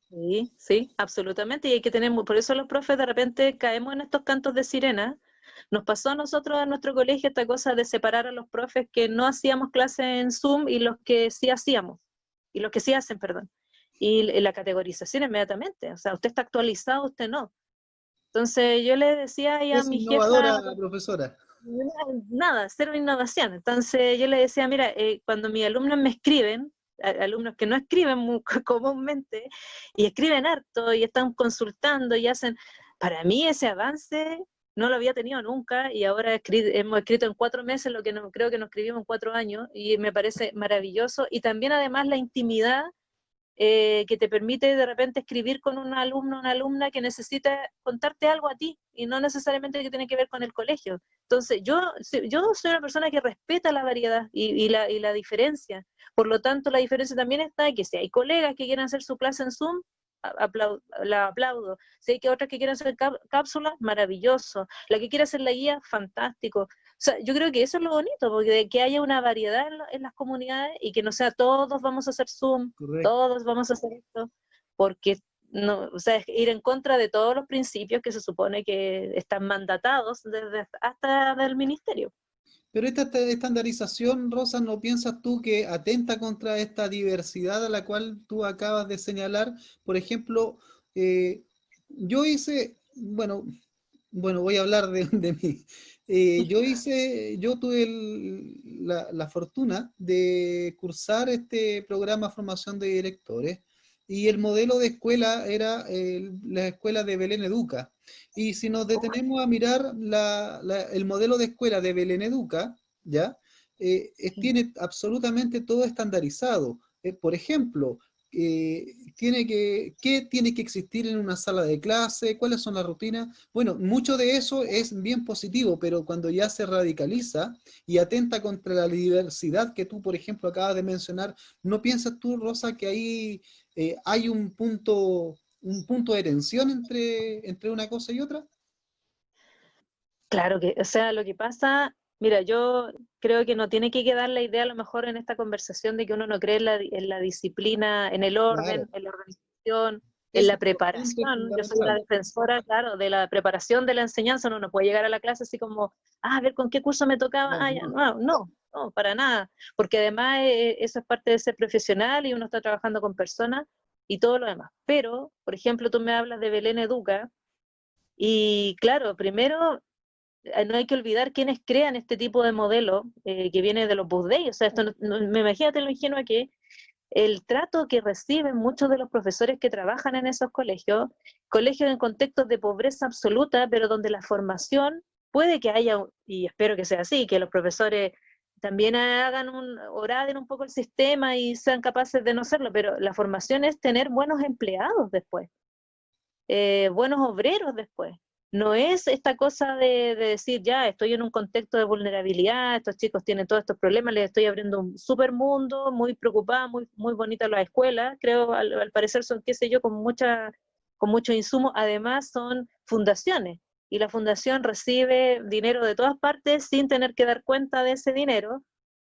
Sí, sí, absolutamente. Y hay que tener, por eso los profes de repente caemos en estos cantos de sirena. Nos pasó a nosotros en nuestro colegio esta cosa de separar a los profes que no hacíamos clases en Zoom y los que sí hacíamos, y los que sí hacen, perdón. Y la categorización inmediatamente, o sea, usted está actualizado, usted no. Entonces yo le decía ahí a Es mi jefa, innovadora, profesora. nada, cero innovación. Entonces yo le decía, mira, cuando mis alumnos me escriben, alumnos que no escriben muy comúnmente, y escriben harto y están consultando y hacen, para mí ese avance no lo había tenido nunca y ahora hemos escrito en 4 meses lo que no, creo que nos escribimos en 4 años y me parece maravilloso. Y también además la intimidad que te permite de repente escribir con un alumno o una alumna que necesita contarte algo a ti y no necesariamente que tiene que ver con el colegio. Entonces, yo soy una persona que respeta la variedad y la diferencia. Por lo tanto, la diferencia también está en que si hay colegas que quieren hacer su clase en Zoom, la aplaudo. Si hay que otras que quieren hacer cápsulas, maravilloso. La que quiere hacer la guía, fantástico. O sea, yo creo que eso es lo bonito, porque de que haya una variedad en las comunidades y que no sea todos vamos a hacer Zoom, Correcto. todos vamos a hacer esto, porque no, o sea, es ir en contra de todos los principios que se supone que están mandatados desde hasta del ministerio. Pero esta estandarización, Rosa, ¿no piensas tú que atenta contra esta diversidad a la cual tú acabas de señalar? Por ejemplo, eh, yo hice, bueno, voy a hablar de mí. Yo tuve la fortuna de cursar este programa de formación de directores y el modelo de escuela era la escuela de Belén Educa. Y si nos detenemos a mirar el modelo de escuela de Belén Educa, ¿ya? Tiene absolutamente todo estandarizado. Por ejemplo, ¿qué tiene que existir en una sala de clase? ¿Cuáles son las rutinas? Bueno, mucho de eso es bien positivo, pero cuando ya se radicaliza y atenta contra la diversidad que tú, por ejemplo, acabas de mencionar, ¿no piensas tú, Rosa, que ahí hay un punto de tensión entre una cosa y otra? Claro que, o sea, lo que pasa, mira, yo creo que no tiene que quedar la idea a lo mejor en esta conversación de que uno no cree en la disciplina, en el Claro, orden, en la organización, en eso la es importante, es preparación. Yo soy una fundamental. defensora, claro, de la preparación de la enseñanza. Uno no puede llegar a la clase así como, a ver con qué curso me tocaba. Claro, Ah, ya, no. no, para nada. Porque además eso es parte de ser profesional y uno está trabajando con personas y todo lo demás. Pero, por ejemplo, tú me hablas de Belén Educa. Y claro, primero no hay que olvidar quienes crean este tipo de modelo que viene de los Days. O sea, esto me imagínate lo ingenua que el trato que reciben muchos de los profesores que trabajan en esos colegios, colegios en contextos de pobreza absoluta, pero donde la formación puede que haya, y espero que sea así, que los profesores también hagan oraden un poco el sistema y sean capaces de no hacerlo, pero la formación es tener buenos empleados después, buenos obreros después. no es esta cosa de decir, ya, estoy en un contexto de vulnerabilidad, estos chicos tienen todos estos problemas, les estoy abriendo un super mundo, muy preocupada, muy bonita la escuela, creo, al parecer son, qué sé yo, con mucho insumo, además son fundaciones, y la fundación recibe dinero de todas partes sin tener que dar cuenta de ese dinero,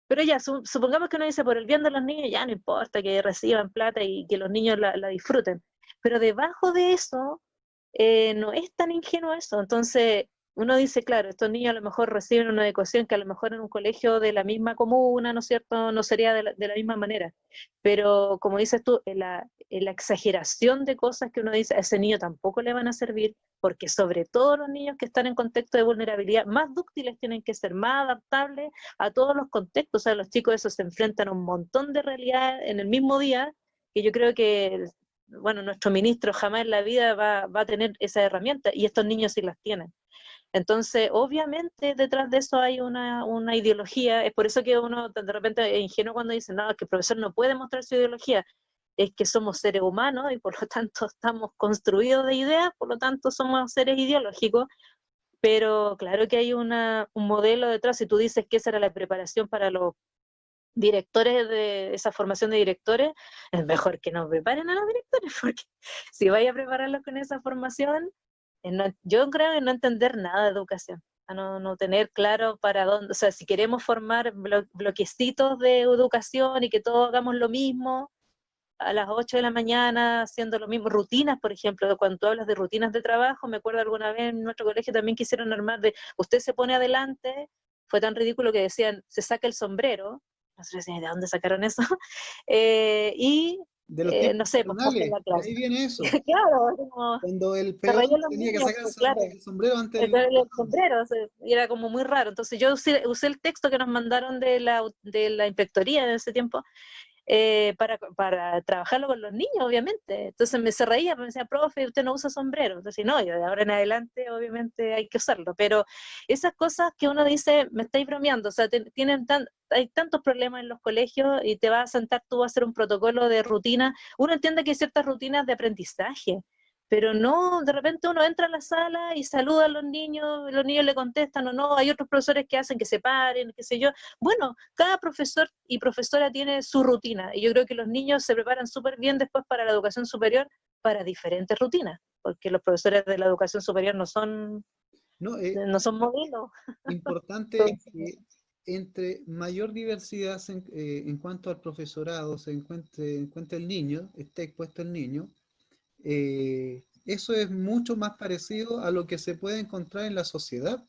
pero ya, supongamos que uno dice, por el bien de los niños, ya no importa que reciban plata y que los niños la disfruten, pero debajo de eso no es tan ingenuo eso. Entonces, uno dice, claro, estos niños a lo mejor reciben una educación que a lo mejor en un colegio de la misma comuna, ¿no es cierto?, no sería de la misma manera. Pero, como dices tú, en la exageración de cosas que uno dice, a ese niño tampoco le van a servir, porque sobre todo los niños que están en contexto de vulnerabilidad, más dúctiles tienen que ser, más adaptables a todos los contextos. O sea, los chicos esos se enfrentan a un montón de realidades en el mismo día, que yo creo que bueno, nuestro ministro jamás en la vida va a tener esa herramienta, y estos niños sí las tienen. Entonces, obviamente, detrás de eso hay una ideología, es por eso que uno de repente es ingenuo cuando dice, no, es que el profesor no puede mostrar su ideología, es que somos seres humanos y por lo tanto estamos construidos de ideas, por lo tanto somos seres ideológicos, pero claro que hay un modelo detrás. Si tú dices que esa era la preparación para los directores de esa formación de directores, es mejor que nos preparen a los directores, porque si vaya a prepararlos con esa formación, yo creo que no entender nada de educación, a no tener claro para dónde, o sea, si queremos formar bloquecitos de educación y que todos hagamos lo mismo a las 8 de la mañana, haciendo lo mismo, rutinas, por ejemplo, cuando tú hablas de rutinas de trabajo, me acuerdo alguna vez en nuestro colegio también quisieron armar de, usted se pone adelante, fue tan ridículo que decían, se saca el sombrero, no sé de dónde sacaron eso, y De los tiempos no sé, pues ponte en patronales, la de clase. ahí viene eso. Claro, como, Cuando el se peón reían los tenía que niños, sacar pues claro, el sombrero antes del el patrón. sombrero, y era como muy raro. Entonces yo usé el texto que nos mandaron de la inspectoría de ese tiempo, para trabajarlo con los niños, obviamente. Entonces se reía, me decía, profe, usted no usa sombrero. Entonces, no, yo de ahora en adelante, obviamente, hay que usarlo. Pero esas cosas que uno dice, me estáis bromeando, o sea, hay tantos problemas en los colegios y te vas a sentar tú a hacer un protocolo de rutina. Uno entiende que hay ciertas rutinas de aprendizaje, pero no, de repente uno entra a la sala y saluda a los niños le contestan o no, hay otros profesores que hacen que se paren, qué sé yo. Bueno, cada profesor y profesora tiene su rutina, y yo creo que los niños se preparan súper bien después para la educación superior para diferentes rutinas, porque los profesores de la educación superior No, no son modelos. importante Entonces, que entre mayor diversidad en cuanto al profesorado encuentre el niño, esté expuesto el niño, eso es mucho más parecido a lo que se puede encontrar en la sociedad,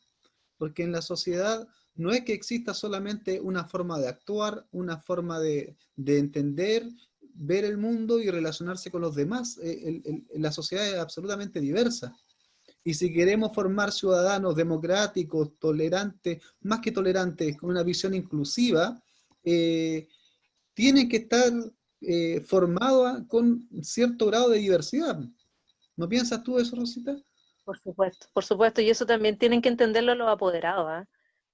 porque en la sociedad no es que exista solamente una forma de actuar, una forma de entender, ver el mundo y relacionarse con los demás. La sociedad es absolutamente diversa. Y si queremos formar ciudadanos democráticos, tolerantes, más que tolerantes, con una visión inclusiva, eh, tienen que estar formados con cierto grado de diversidad. ¿No piensas tú eso, Rosita? por supuesto, y eso también tienen que entenderlo los apoderados, ¿ah?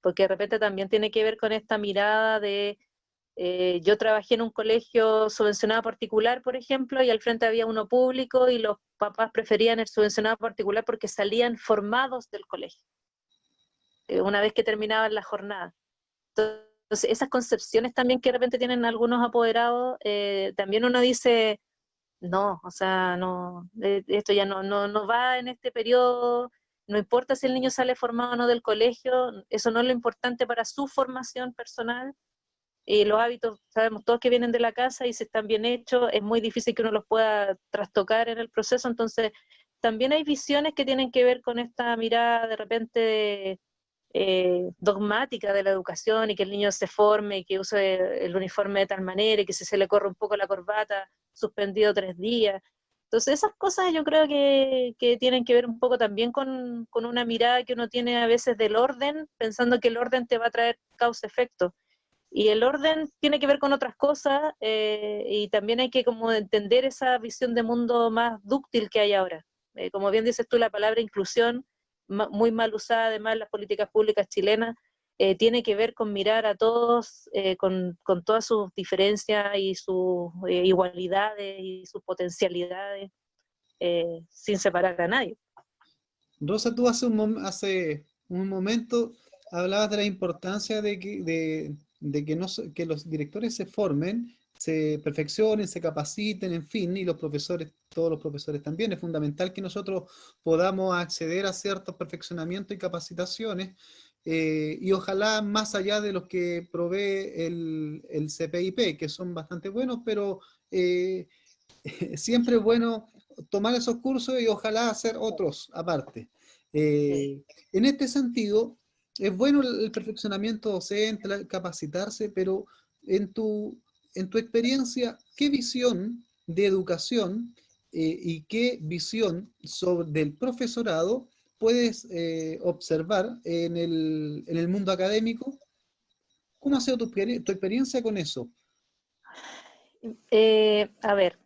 Porque de repente también tiene que ver con esta mirada de, yo trabajé en un colegio subvencionado particular, por ejemplo, y al frente había uno público y los papás preferían el subvencionado particular porque salían formados del colegio, una vez que terminaban la jornada. Entonces, esas concepciones también que de repente tienen algunos apoderados, también uno dice, no, o sea, no, esto ya no va en este periodo, no importa si el niño sale formado o no del colegio, eso no es lo importante para su formación personal. Y los hábitos, sabemos todos que vienen de la casa y si están bien hechos, es muy difícil que uno los pueda trastocar en el proceso. Entonces, también hay visiones que tienen que ver con esta mirada de repente dogmática de la educación y que el niño se forme y que use el uniforme de tal manera y que si se le corre un poco la corbata, suspendido 3 días. Entonces, esas cosas yo creo que tienen que ver un poco también con una mirada que uno tiene a veces del orden, pensando que el orden te va a traer causa-efecto. Y el orden tiene que ver con otras cosas, y también hay que como entender esa visión de mundo más dúctil que hay ahora. Como bien dices tú, la palabra inclusión, muy mal usada además en las políticas públicas chilenas, tiene que ver con mirar a todos con todas sus diferencias y sus igualdades y sus potencialidades, sin separar a nadie. Rosa, tú hace un momento hablabas de la importancia de que, que los directores se formen, se perfeccionen, se capaciten, en fin, y los profesores, todos los profesores también. Es fundamental que nosotros podamos acceder a ciertos perfeccionamientos y capacitaciones, y ojalá más allá de los que provee el CPIP, que son bastante buenos, pero eh, siempre es bueno tomar esos cursos y ojalá hacer otros aparte. Sí. En este sentido, es bueno el perfeccionamiento docente, capacitarse, pero en tu experiencia, ¿qué visión de educación y qué visión del profesorado puedes observar en el mundo académico? ¿Cómo ha sido tu experiencia con eso? A ver,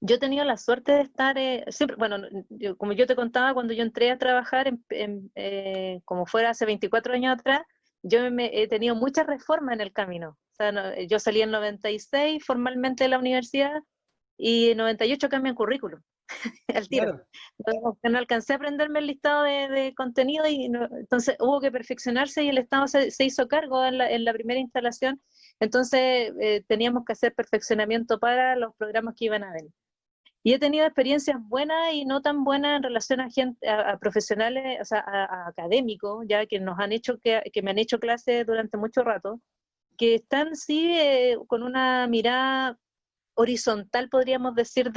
yo he tenido la suerte de estar, siempre, bueno, como yo te contaba, cuando yo entré a trabajar, como fuera hace 24 años atrás, he tenido muchas reformas en el camino. O sea, yo salí en 96 formalmente de la universidad y en 98 cambié el currículum, al tiro. Claro, No alcancé a aprenderme el listado de contenido y entonces hubo que perfeccionarse y el Estado se hizo cargo en la primera instalación. Entonces teníamos que hacer perfeccionamiento para los programas que iban a venir. Y he tenido experiencias buenas y no tan buenas en relación a gente, a profesionales, o sea, a académicos, ya que nos han hecho, que me han hecho clases durante mucho rato, que están sí con una mirada horizontal, podríamos decir,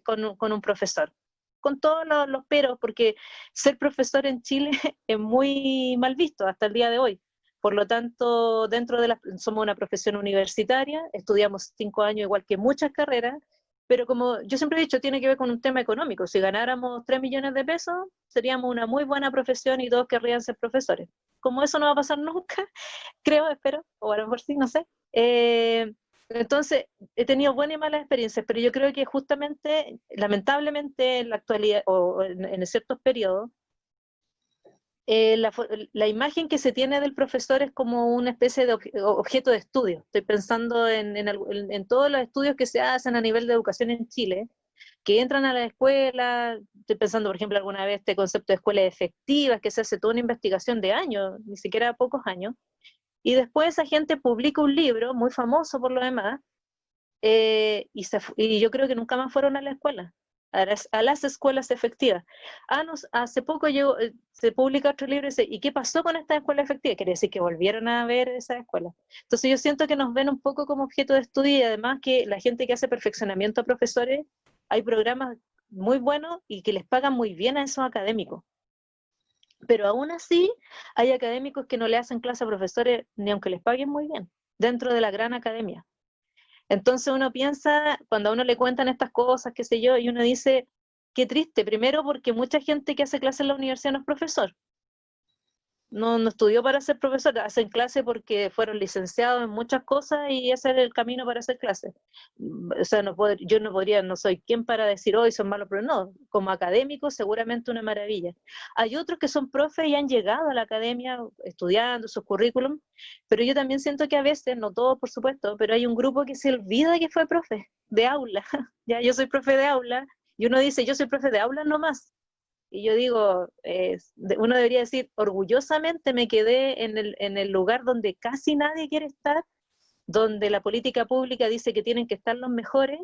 con un profesor. Con todos los peros, porque ser profesor en Chile es muy mal visto hasta el día de hoy. Por lo tanto, somos una profesión universitaria, estudiamos 5 años igual que muchas carreras, pero como yo siempre he dicho, tiene que ver con un tema económico. Si ganáramos 3 millones de pesos, seríamos una muy buena profesión y todos querrían ser profesores. Como eso no va a pasar nunca, creo, espero, o a lo mejor sí, no sé. Entonces, he tenido buenas y malas experiencias, pero yo creo que justamente, lamentablemente, en la actualidad, o en ciertos periodos, la imagen que se tiene del profesor es como una especie de objeto de estudio. Estoy pensando en todos los estudios que se hacen a nivel de educación en Chile, que entran a la escuela. Estoy pensando, por ejemplo, alguna vez este concepto de escuelas efectivas, que se hace toda una investigación de años, ni siquiera pocos años, y después esa gente publica un libro muy famoso por lo demás, y yo creo que nunca más fueron a la escuela, a las escuelas efectivas. Hace poco se publica otro libro y dice, ¿y qué pasó con esta escuela efectiva? Quiere decir que volvieron a ver esa escuela. Entonces yo siento que nos ven un poco como objeto de estudio, y además que la gente que hace perfeccionamiento a profesores, hay programas muy buenos y que les pagan muy bien a esos académicos. Pero aún así, hay académicos que no le hacen clase a profesores ni aunque les paguen muy bien, dentro de la gran academia. Entonces uno piensa, cuando a uno le cuentan estas cosas, qué sé yo, y uno dice, qué triste, primero porque mucha gente que hace clase en la universidad no es profesor. No estudió para ser profesor, hacen clase porque fueron licenciados en muchas cosas y ese es el camino para hacer clase. O sea, yo no podría, no soy quien para decir hoy son malos, pero no, como académicos seguramente una maravilla. Hay otros que son profes y han llegado a la academia estudiando sus currículum, pero yo también siento que a veces, no todos por supuesto, pero hay un grupo que se olvida que fue profe de aula. Ya, yo soy profe de aula y uno dice, yo soy profe de aula nomás. Y yo digo, uno debería decir, orgullosamente me quedé en el lugar donde casi nadie quiere estar, donde la política pública dice que tienen que estar los mejores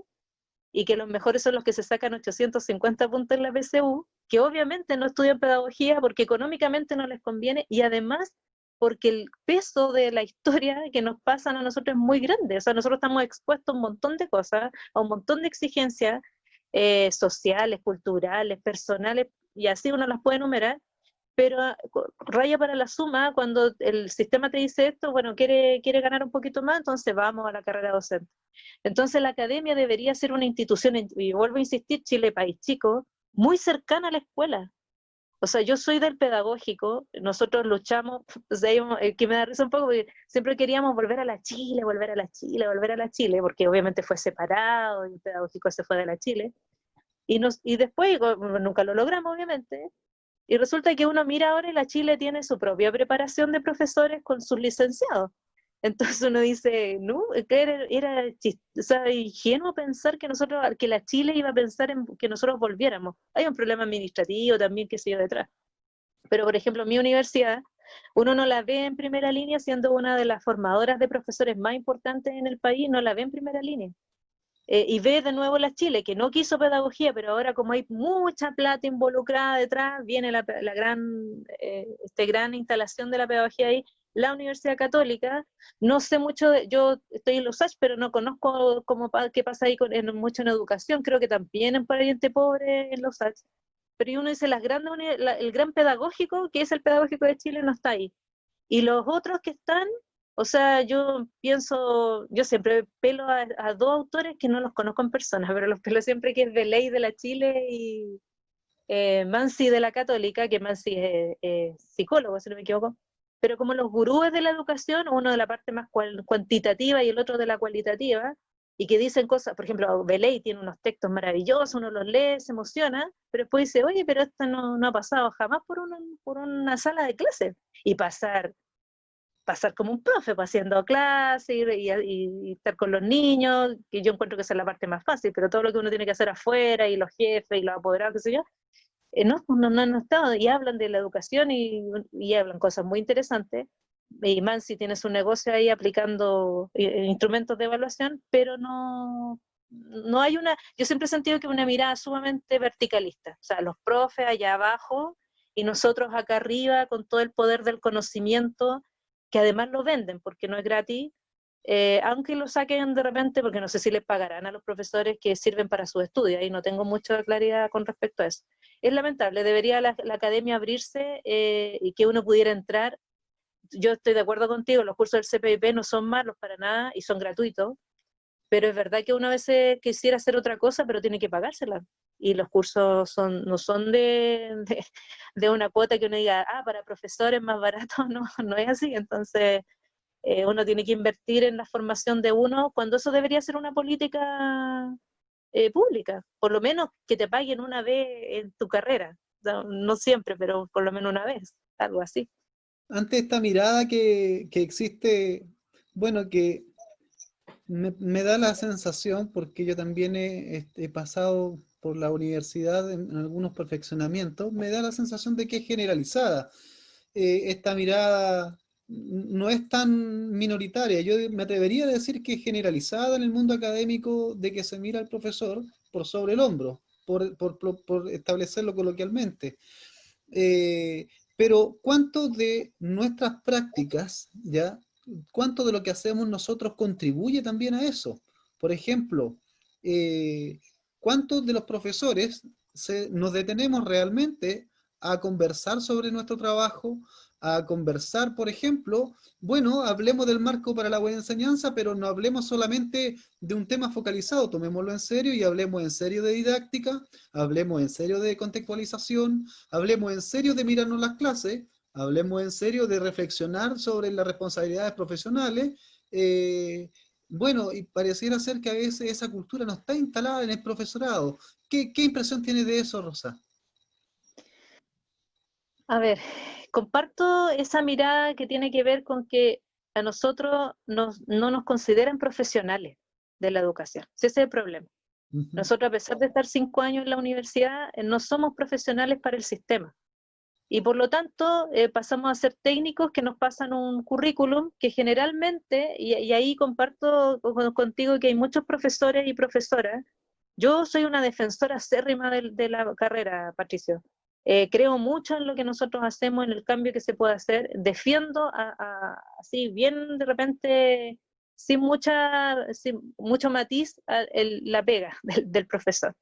y que los mejores son los que se sacan 850 puntos en la PSU, que obviamente no estudian pedagogía porque económicamente no les conviene y además porque el peso de la historia que nos pasan a nosotros es muy grande. O sea, nosotros estamos expuestos a un montón de cosas, a un montón de exigencias sociales, culturales, personales, y así uno las puede enumerar, pero raya para la suma, cuando el sistema te dice esto, bueno, quiere ganar un poquito más, entonces vamos a la carrera docente. Entonces la academia debería ser una institución, y vuelvo a insistir, Chile, país chico, muy cercana a la escuela. O sea, yo soy del pedagógico, nosotros luchamos, o sea, que me da risa un poco, porque siempre queríamos volver a la Chile, volver a la Chile, volver a la Chile, porque obviamente fue separado, y el pedagógico se fue de la Chile, y después nunca lo logramos, obviamente, y resulta que uno mira ahora y la Chile tiene su propia preparación de profesores con sus licenciados. Entonces uno dice, no, que o sea, ingenuo pensar que que la Chile iba a pensar en que nosotros volviéramos. Hay un problema administrativo también, que sé yo, detrás. Pero, por ejemplo, mi universidad, uno no la ve en primera línea, siendo una de las formadoras de profesores más importantes en el país, no la ve en primera línea. Y ve de nuevo la Chile, que no quiso pedagogía, pero ahora como hay mucha plata involucrada detrás, viene la gran instalación de la pedagogía ahí, la Universidad Católica. No sé mucho, yo estoy en los USACH, pero no conozco qué pasa ahí mucho en educación, creo que también en pariente pobre en los USACH. Pero uno dice, el gran pedagógico, que es el pedagógico de Chile, no está ahí. Y los otros que están, o sea, yo siempre pelo a dos autores que no los conozco en persona, pero los pelo siempre, que es Beley de la Chile y Mansi de la Católica, que Mansi es psicólogo, si no me equivoco. Pero como los gurúes de la educación, uno de la parte más cuantitativa y el otro de la cualitativa, y que dicen cosas, por ejemplo, Beley tiene unos textos maravillosos, uno los lee, se emociona, pero después dice, oye, pero esto no ha pasado jamás por una sala de clase. Y pasar como un profe, pues, haciendo clase y estar con los niños, que yo encuentro que esa es la parte más fácil, pero todo lo que uno tiene que hacer afuera, y los jefes, y los apoderados, qué sé yo, no han estado, y hablan de la educación y hablan cosas muy interesantes. Y Mansi tiene su negocio ahí aplicando instrumentos de evaluación, pero no hay yo siempre he sentido que una mirada sumamente verticalista, o sea, los profes allá abajo y nosotros acá arriba con todo el poder del conocimiento, que además lo venden porque no es gratis, aunque lo saquen de repente, porque no sé si les pagarán a los profesores que sirven para sus estudios, y no tengo mucha claridad con respecto a eso. Es lamentable, debería la academia abrirse y que uno pudiera entrar. Yo estoy de acuerdo contigo, los cursos del CPIP no son malos para nada y son gratuitos, pero es verdad que uno a veces quisiera hacer otra cosa, pero tiene que pagársela. Y los cursos no son de una cuota que uno diga, para profesores más baratos, no es así. Entonces, uno tiene que invertir en la formación de uno, cuando eso debería ser una política pública, por lo menos que te paguen una vez en tu carrera, no siempre, pero por lo menos una vez, algo así. Ante esta mirada que existe, bueno, que me da la sensación, porque yo también he pasado por la universidad en algunos perfeccionamientos, me da la sensación de que es generalizada. Esta mirada no es tan minoritaria. Yo me atrevería a decir que es generalizada en el mundo académico, de que se mira al profesor por sobre el hombro, por establecerlo coloquialmente. Eh, pero ¿cuánto de nuestras prácticas, ya, cuánto de lo que hacemos nosotros contribuye también a eso? Por ejemplo, eh, ¿cuántos de los profesores nos detenemos realmente a conversar sobre nuestro trabajo, a conversar, por ejemplo, bueno, hablemos del marco para la buena enseñanza, pero no hablemos solamente de un tema focalizado, tomémoslo en serio y hablemos en serio de didáctica, hablemos en serio de contextualización, hablemos en serio de mirarnos las clases, hablemos en serio de reflexionar sobre las responsabilidades profesionales. Bueno, y pareciera ser que a veces esa cultura no está instalada en el profesorado. ¿Qué impresión tiene de eso, Rosa? A ver, comparto esa mirada que tiene que ver con que a nosotros no nos consideran profesionales de la educación. Ese es el problema. Uh -huh. Nosotros, a pesar de estar 5 años en la universidad, no somos profesionales para el sistema. Y por lo tanto, pasamos a ser técnicos que nos pasan un currículum que generalmente, y ahí comparto contigo que hay muchos profesores y profesoras. Yo soy una defensora acérrima de la carrera, Patricio. Creo mucho en lo que nosotros hacemos, en el cambio que se puede hacer. Defiendo así bien de repente, sin mucho matiz, la pega del profesor.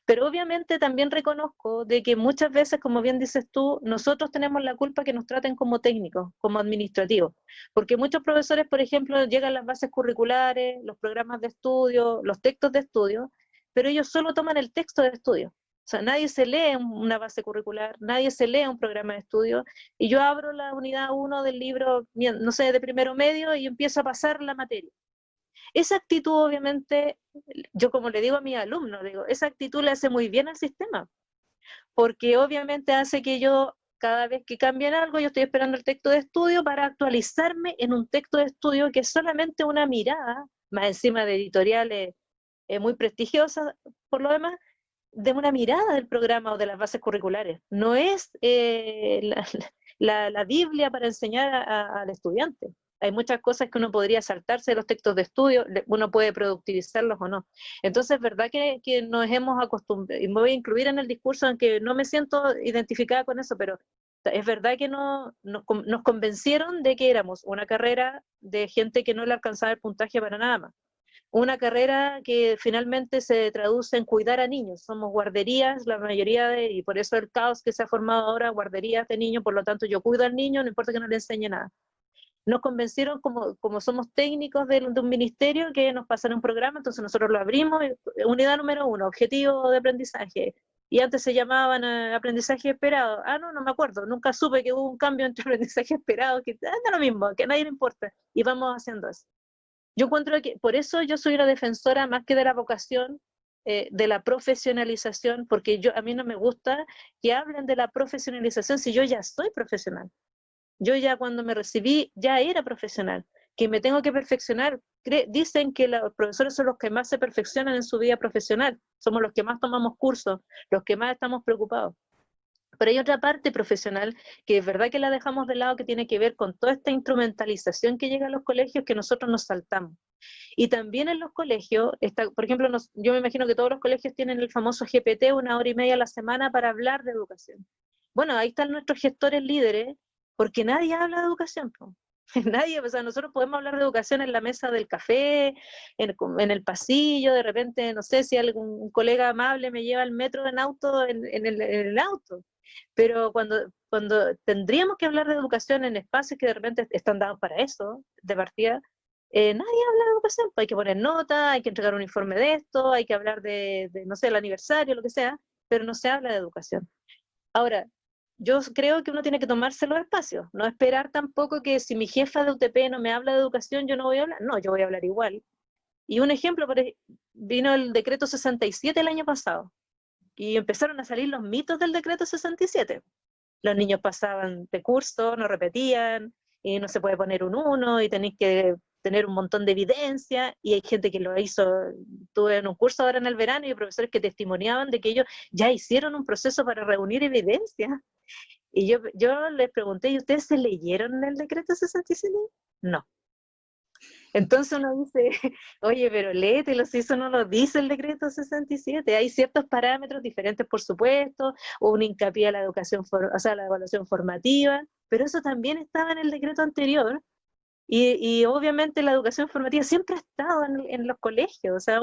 Pero obviamente también reconozco de que muchas veces, como bien dices tú, nosotros tenemos la culpa que nos traten como técnicos, como administrativos, porque muchos profesores, por ejemplo, llegan las bases curriculares, los programas de estudio, los textos de estudio, pero ellos solo toman el texto de estudio. O sea, nadie se lee una base curricular, nadie se lee un programa de estudio, y yo abro la unidad 1 del libro, no sé, de primero medio, y empiezo a pasar la materia. Esa actitud, obviamente, yo como le digo a mis alumnos, esa actitud le hace muy bien al sistema, porque obviamente hace que yo cada vez que cambian algo, yo estoy esperando el texto de estudio para actualizarme en un texto de estudio que es solamente una mirada, más encima de editoriales muy prestigiosas, por lo demás, de una mirada del programa o de las bases curriculares. No es la Biblia para enseñar al estudiante. Hay muchas cosas que uno podría saltarse de los textos de estudio, uno puede productivizarlos o no. Entonces, es verdad que nos hemos acostumbrado, y me voy a incluir en el discurso, aunque no me siento identificada con eso, pero es verdad que nos convencieron de que éramos una carrera de gente que no le alcanzaba el puntaje para nada más, una carrera que finalmente se traduce en cuidar a niños. Somos guarderías, la mayoría y por eso el caos que se ha formado ahora, guarderías de niños, por lo tanto yo cuido al niño, no importa que no le enseñe nada. Nos convencieron como somos técnicos de un ministerio que nos pasaron un programa, entonces nosotros lo abrimos, unidad número 1, objetivo de aprendizaje. Y antes se llamaban aprendizaje esperado. No me acuerdo, nunca supe que hubo un cambio entre aprendizaje esperado, que da lo mismo, que a nadie le importa. Y vamos haciendo eso. Yo encuentro que, por eso yo soy una defensora más que de la vocación, de la profesionalización, porque a mí no me gusta que hablen de la profesionalización si yo ya soy profesional. Yo ya cuando me recibí ya era profesional, que me tengo que perfeccionar. Dicen que los profesores son los que más se perfeccionan en su vida profesional, somos los que más tomamos cursos, los que más estamos preocupados. Pero hay otra parte profesional que es verdad que la dejamos de lado, que tiene que ver con toda esta instrumentalización que llega a los colegios, que nosotros nos saltamos. Y también en los colegios, por ejemplo, yo me imagino que todos los colegios tienen el famoso GPT, 1 hora y media a la semana para hablar de educación. Bueno, ahí están nuestros gestores líderes, porque nadie habla de educación, ¿no? Nadie, o sea, nosotros podemos hablar de educación en la mesa del café, en el pasillo, de repente, no sé si algún colega amable me lleva al metro en auto, en el auto, pero cuando tendríamos que hablar de educación en espacios que de repente están dados para eso, de partida, nadie habla de educación, pues hay que poner nota, hay que entregar un informe de esto, hay que hablar no sé, el aniversario, lo que sea, pero no se habla de educación. Ahora, yo creo que uno tiene que tomarse los espacios, no esperar tampoco que si mi jefa de UTP no me habla de educación, yo no voy a hablar. No, yo voy a hablar igual. Y un ejemplo, vino el decreto 67 el año pasado, y empezaron a salir los mitos del decreto 67. Los niños pasaban de curso, no repetían, y no se puede poner un 1, y tenéis que tener un montón de evidencia, y hay gente que lo hizo. Tuve en un curso ahora en el verano y profesores que testimoniaban de que ellos ya hicieron un proceso para reunir evidencia. Y yo les pregunté, ¿y ustedes se leyeron el decreto 67? No. Entonces uno dice, oye, pero léetelo, si eso no lo dice el decreto 67. Hay ciertos parámetros diferentes, por supuesto, o un hincapié a la educación, o sea, la evaluación formativa, pero eso también estaba en el decreto anterior. Y obviamente la educación formativa siempre ha estado en los colegios. O sea,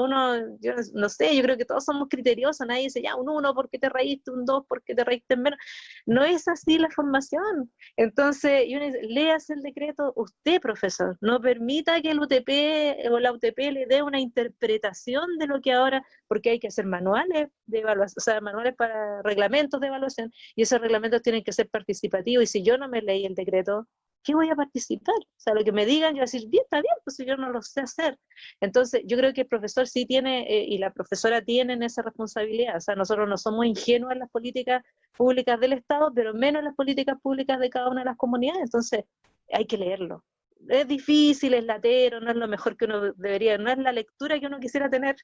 yo no sé, yo creo que todos somos criteriosos, nadie dice ya un 1 porque te reíste, un 2 porque te reíste menos. No es así la formación. Entonces, léase el decreto usted, profesor. No permita que el UTP o la UTP le dé una interpretación de lo que ahora, porque hay que hacer manuales de evaluación, o sea, manuales para reglamentos de evaluación, y esos reglamentos tienen que ser participativos. Y si yo no me leí el decreto, ¿qué voy a participar? O sea, lo que me digan, yo voy a decir, bien, está bien, pues si yo no lo sé hacer. Entonces, yo creo que el profesor sí tiene, y la profesora tienen esa responsabilidad. O sea, nosotros no somos ingenuos en las políticas públicas del Estado, pero menos en las políticas públicas de cada una de las comunidades. Entonces, hay que leerlo. Es difícil, es latero, no es lo mejor que uno debería, no es la lectura que uno quisiera tener,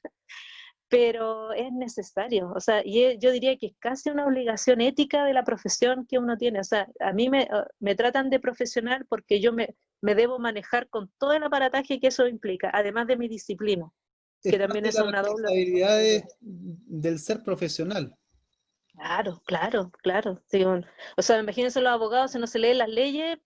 pero es necesario. O sea, yo diría que es casi una obligación ética de la profesión que uno tiene. O sea, a mí me tratan de profesional porque yo me debo manejar con todo el aparataje que eso implica, además de mi disciplina, Es que también parte de es las una doble responsabilidades responsabilidad. del ser profesional. Claro, claro, claro. Sí, o sea, imagínense los abogados, si no se leen las leyes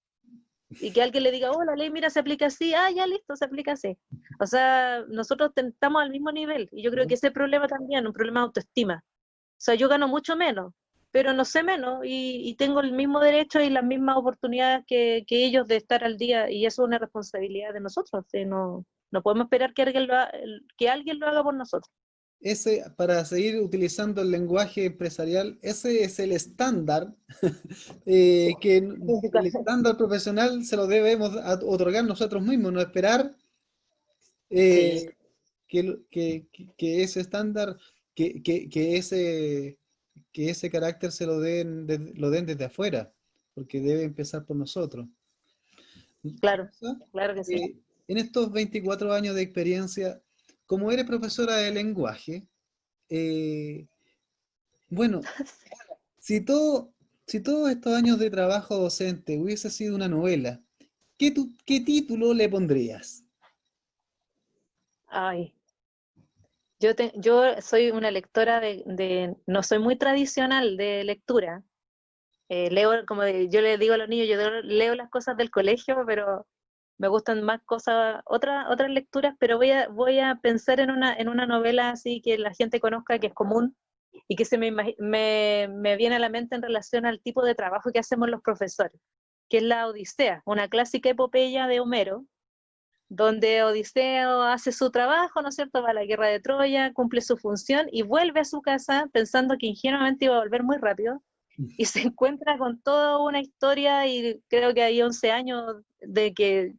y que alguien le diga, oh, la ley, mira, se aplica así, ya listo, se aplica así. O sea, nosotros estamos al mismo nivel, y yo creo que ese problema también, un problema de autoestima. O sea, yo gano mucho menos, pero no sé menos, y tengo el mismo derecho y las mismas oportunidades que ellos de estar al día, y eso es una responsabilidad de nosotros. ¿Sí? No podemos esperar que alguien lo haga por nosotros. Para seguir utilizando el lenguaje empresarial, ese es el estándar, que el estándar profesional se lo debemos otorgar nosotros mismos, no esperar Sí, eh, que ese estándar, que, que, que ese, que ese carácter se lo den desde afuera. porque debe empezar por nosotros. Claro, Rosa, claro que sí. en estos 24 años de experiencia, como eres profesora de lenguaje, eh, bueno, si todo, si todos estos años de trabajo docente hubiese sido una novela, ¿qué título le pondrías? Ay, yo soy una lectora no soy muy tradicional de lectura. Leo, yo le digo a los niños, yo leo las cosas del colegio, pero me gustan más cosas, otras lecturas, pero voy a pensar en una novela así que la gente conozca, que es común, y que me viene a la mente en relación al tipo de trabajo que hacemos los profesores, que es la Odisea, una clásica epopeya de Homero, donde Odiseo hace su trabajo, ¿no es cierto?, va a la guerra de Troya, cumple su función y vuelve a su casa pensando que ingenuamente iba a volver muy rápido, y se encuentra con toda una historia, y creo que hay 11 años de que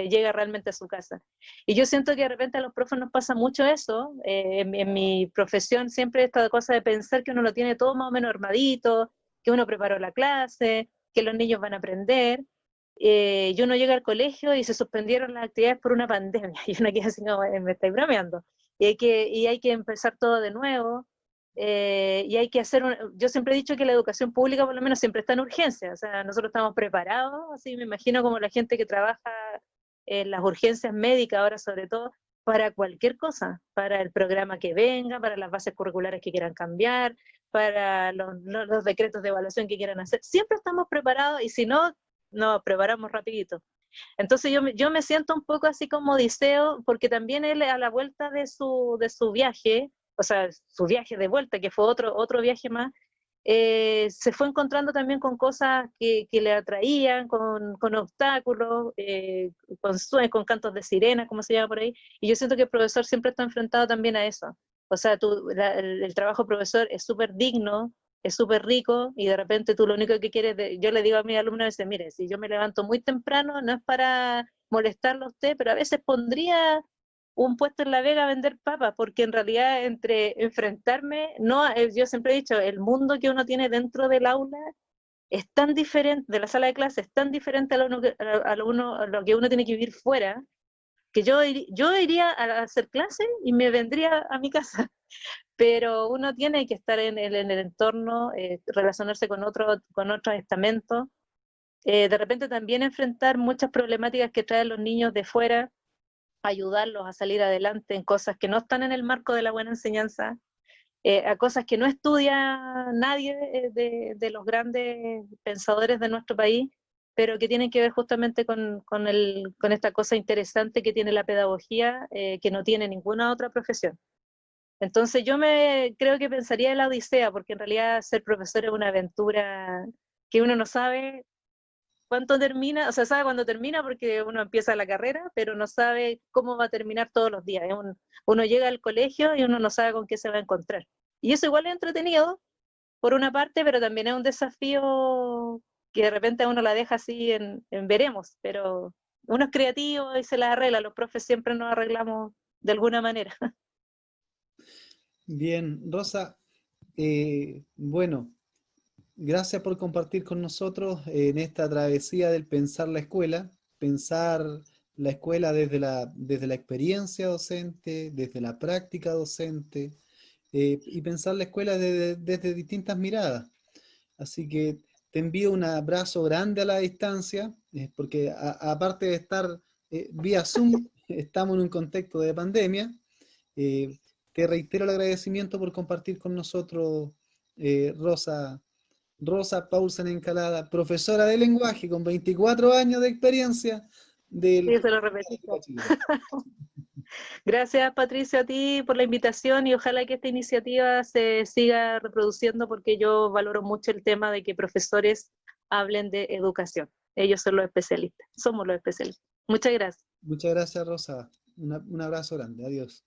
llega realmente a su casa. Y yo siento que de repente a los profes nos pasa mucho eso. En mi profesión siempre esta cosa de pensar que uno lo tiene todo más o menos armadito, que uno preparó la clase, que los niños van a aprender. Y uno llega al colegio y se suspendieron las actividades por una pandemia, y uno queda así como, me estáis bromeando. Y hay que empezar todo de nuevo. Y hay que yo siempre he dicho que la educación pública por lo menos siempre está en urgencia, o sea, nosotros estamos preparados, así me imagino como la gente que trabaja en las urgencias médicas ahora sobre todo, para cualquier cosa, para el programa que venga, para las bases curriculares que quieran cambiar, para los decretos de evaluación que quieran hacer, siempre estamos preparados, y si no, nos preparamos rapidito. Entonces yo me siento un poco así como Odiseo, porque también él a la vuelta de su viaje, o sea, su viaje de vuelta, que fue otro viaje más, se fue encontrando también con cosas que le atraían, con obstáculos, con cantos de sirena, como se llama por ahí, y yo siento que el profesor siempre está enfrentado también a eso. O sea, el trabajo profesor es súper digno, es súper rico, y de repente tú lo único que quieres, yo le digo a mis alumnos a veces, mire, si yo me levanto muy temprano, no es para molestarlo a usted, pero a veces pondría un puesto en La Vega a vender papas, porque en realidad entre enfrentarme, no, yo siempre he dicho, el mundo que uno tiene dentro del aula es tan diferente, de la sala de clase, es tan diferente a lo que uno tiene que vivir fuera, que yo iría a hacer clase y me vendría a mi casa, pero uno tiene que estar en el entorno, relacionarse con otros estamentos, de repente también enfrentar muchas problemáticas que traen los niños de fuera, ayudarlos a salir adelante en cosas que no están en el marco de la buena enseñanza, a cosas que no estudia nadie de los grandes pensadores de nuestro país, pero que tienen que ver justamente con esta cosa interesante que tiene la pedagogía, que no tiene ninguna otra profesión. Entonces creo que pensaría en la Odisea, porque en realidad ser profesor es una aventura que uno no sabe cuánto termina, o sea, sabe cuándo termina porque uno empieza la carrera, pero no sabe cómo va a terminar todos los días. Uno llega al colegio y uno no sabe con qué se va a encontrar. Y eso igual es entretenido, por una parte, pero también es un desafío que de repente a uno la deja así en veremos, pero uno es creativo y se la arregla, los profes siempre nos arreglamos de alguna manera. Bien, Rosa, bueno, gracias por compartir con nosotros en esta travesía del pensar la escuela desde la experiencia docente, desde la práctica docente, y pensar la escuela desde distintas miradas. Así que te envío un abrazo grande a la distancia, porque aparte de estar vía Zoom, estamos en un contexto de pandemia. Eh, Te reitero el agradecimiento por compartir con nosotros, Rosa Paulsen Encalada, profesora de lenguaje con 24 años de experiencia del Sí, se lo Católica repetí. Chile. Gracias, Patricia, a ti por la invitación, y ojalá que esta iniciativa se siga reproduciendo, porque yo valoro mucho el tema de que profesores hablen de educación. Ellos son los especialistas, somos los especialistas. Muchas gracias. Muchas gracias, Rosa. Un abrazo grande. Adiós.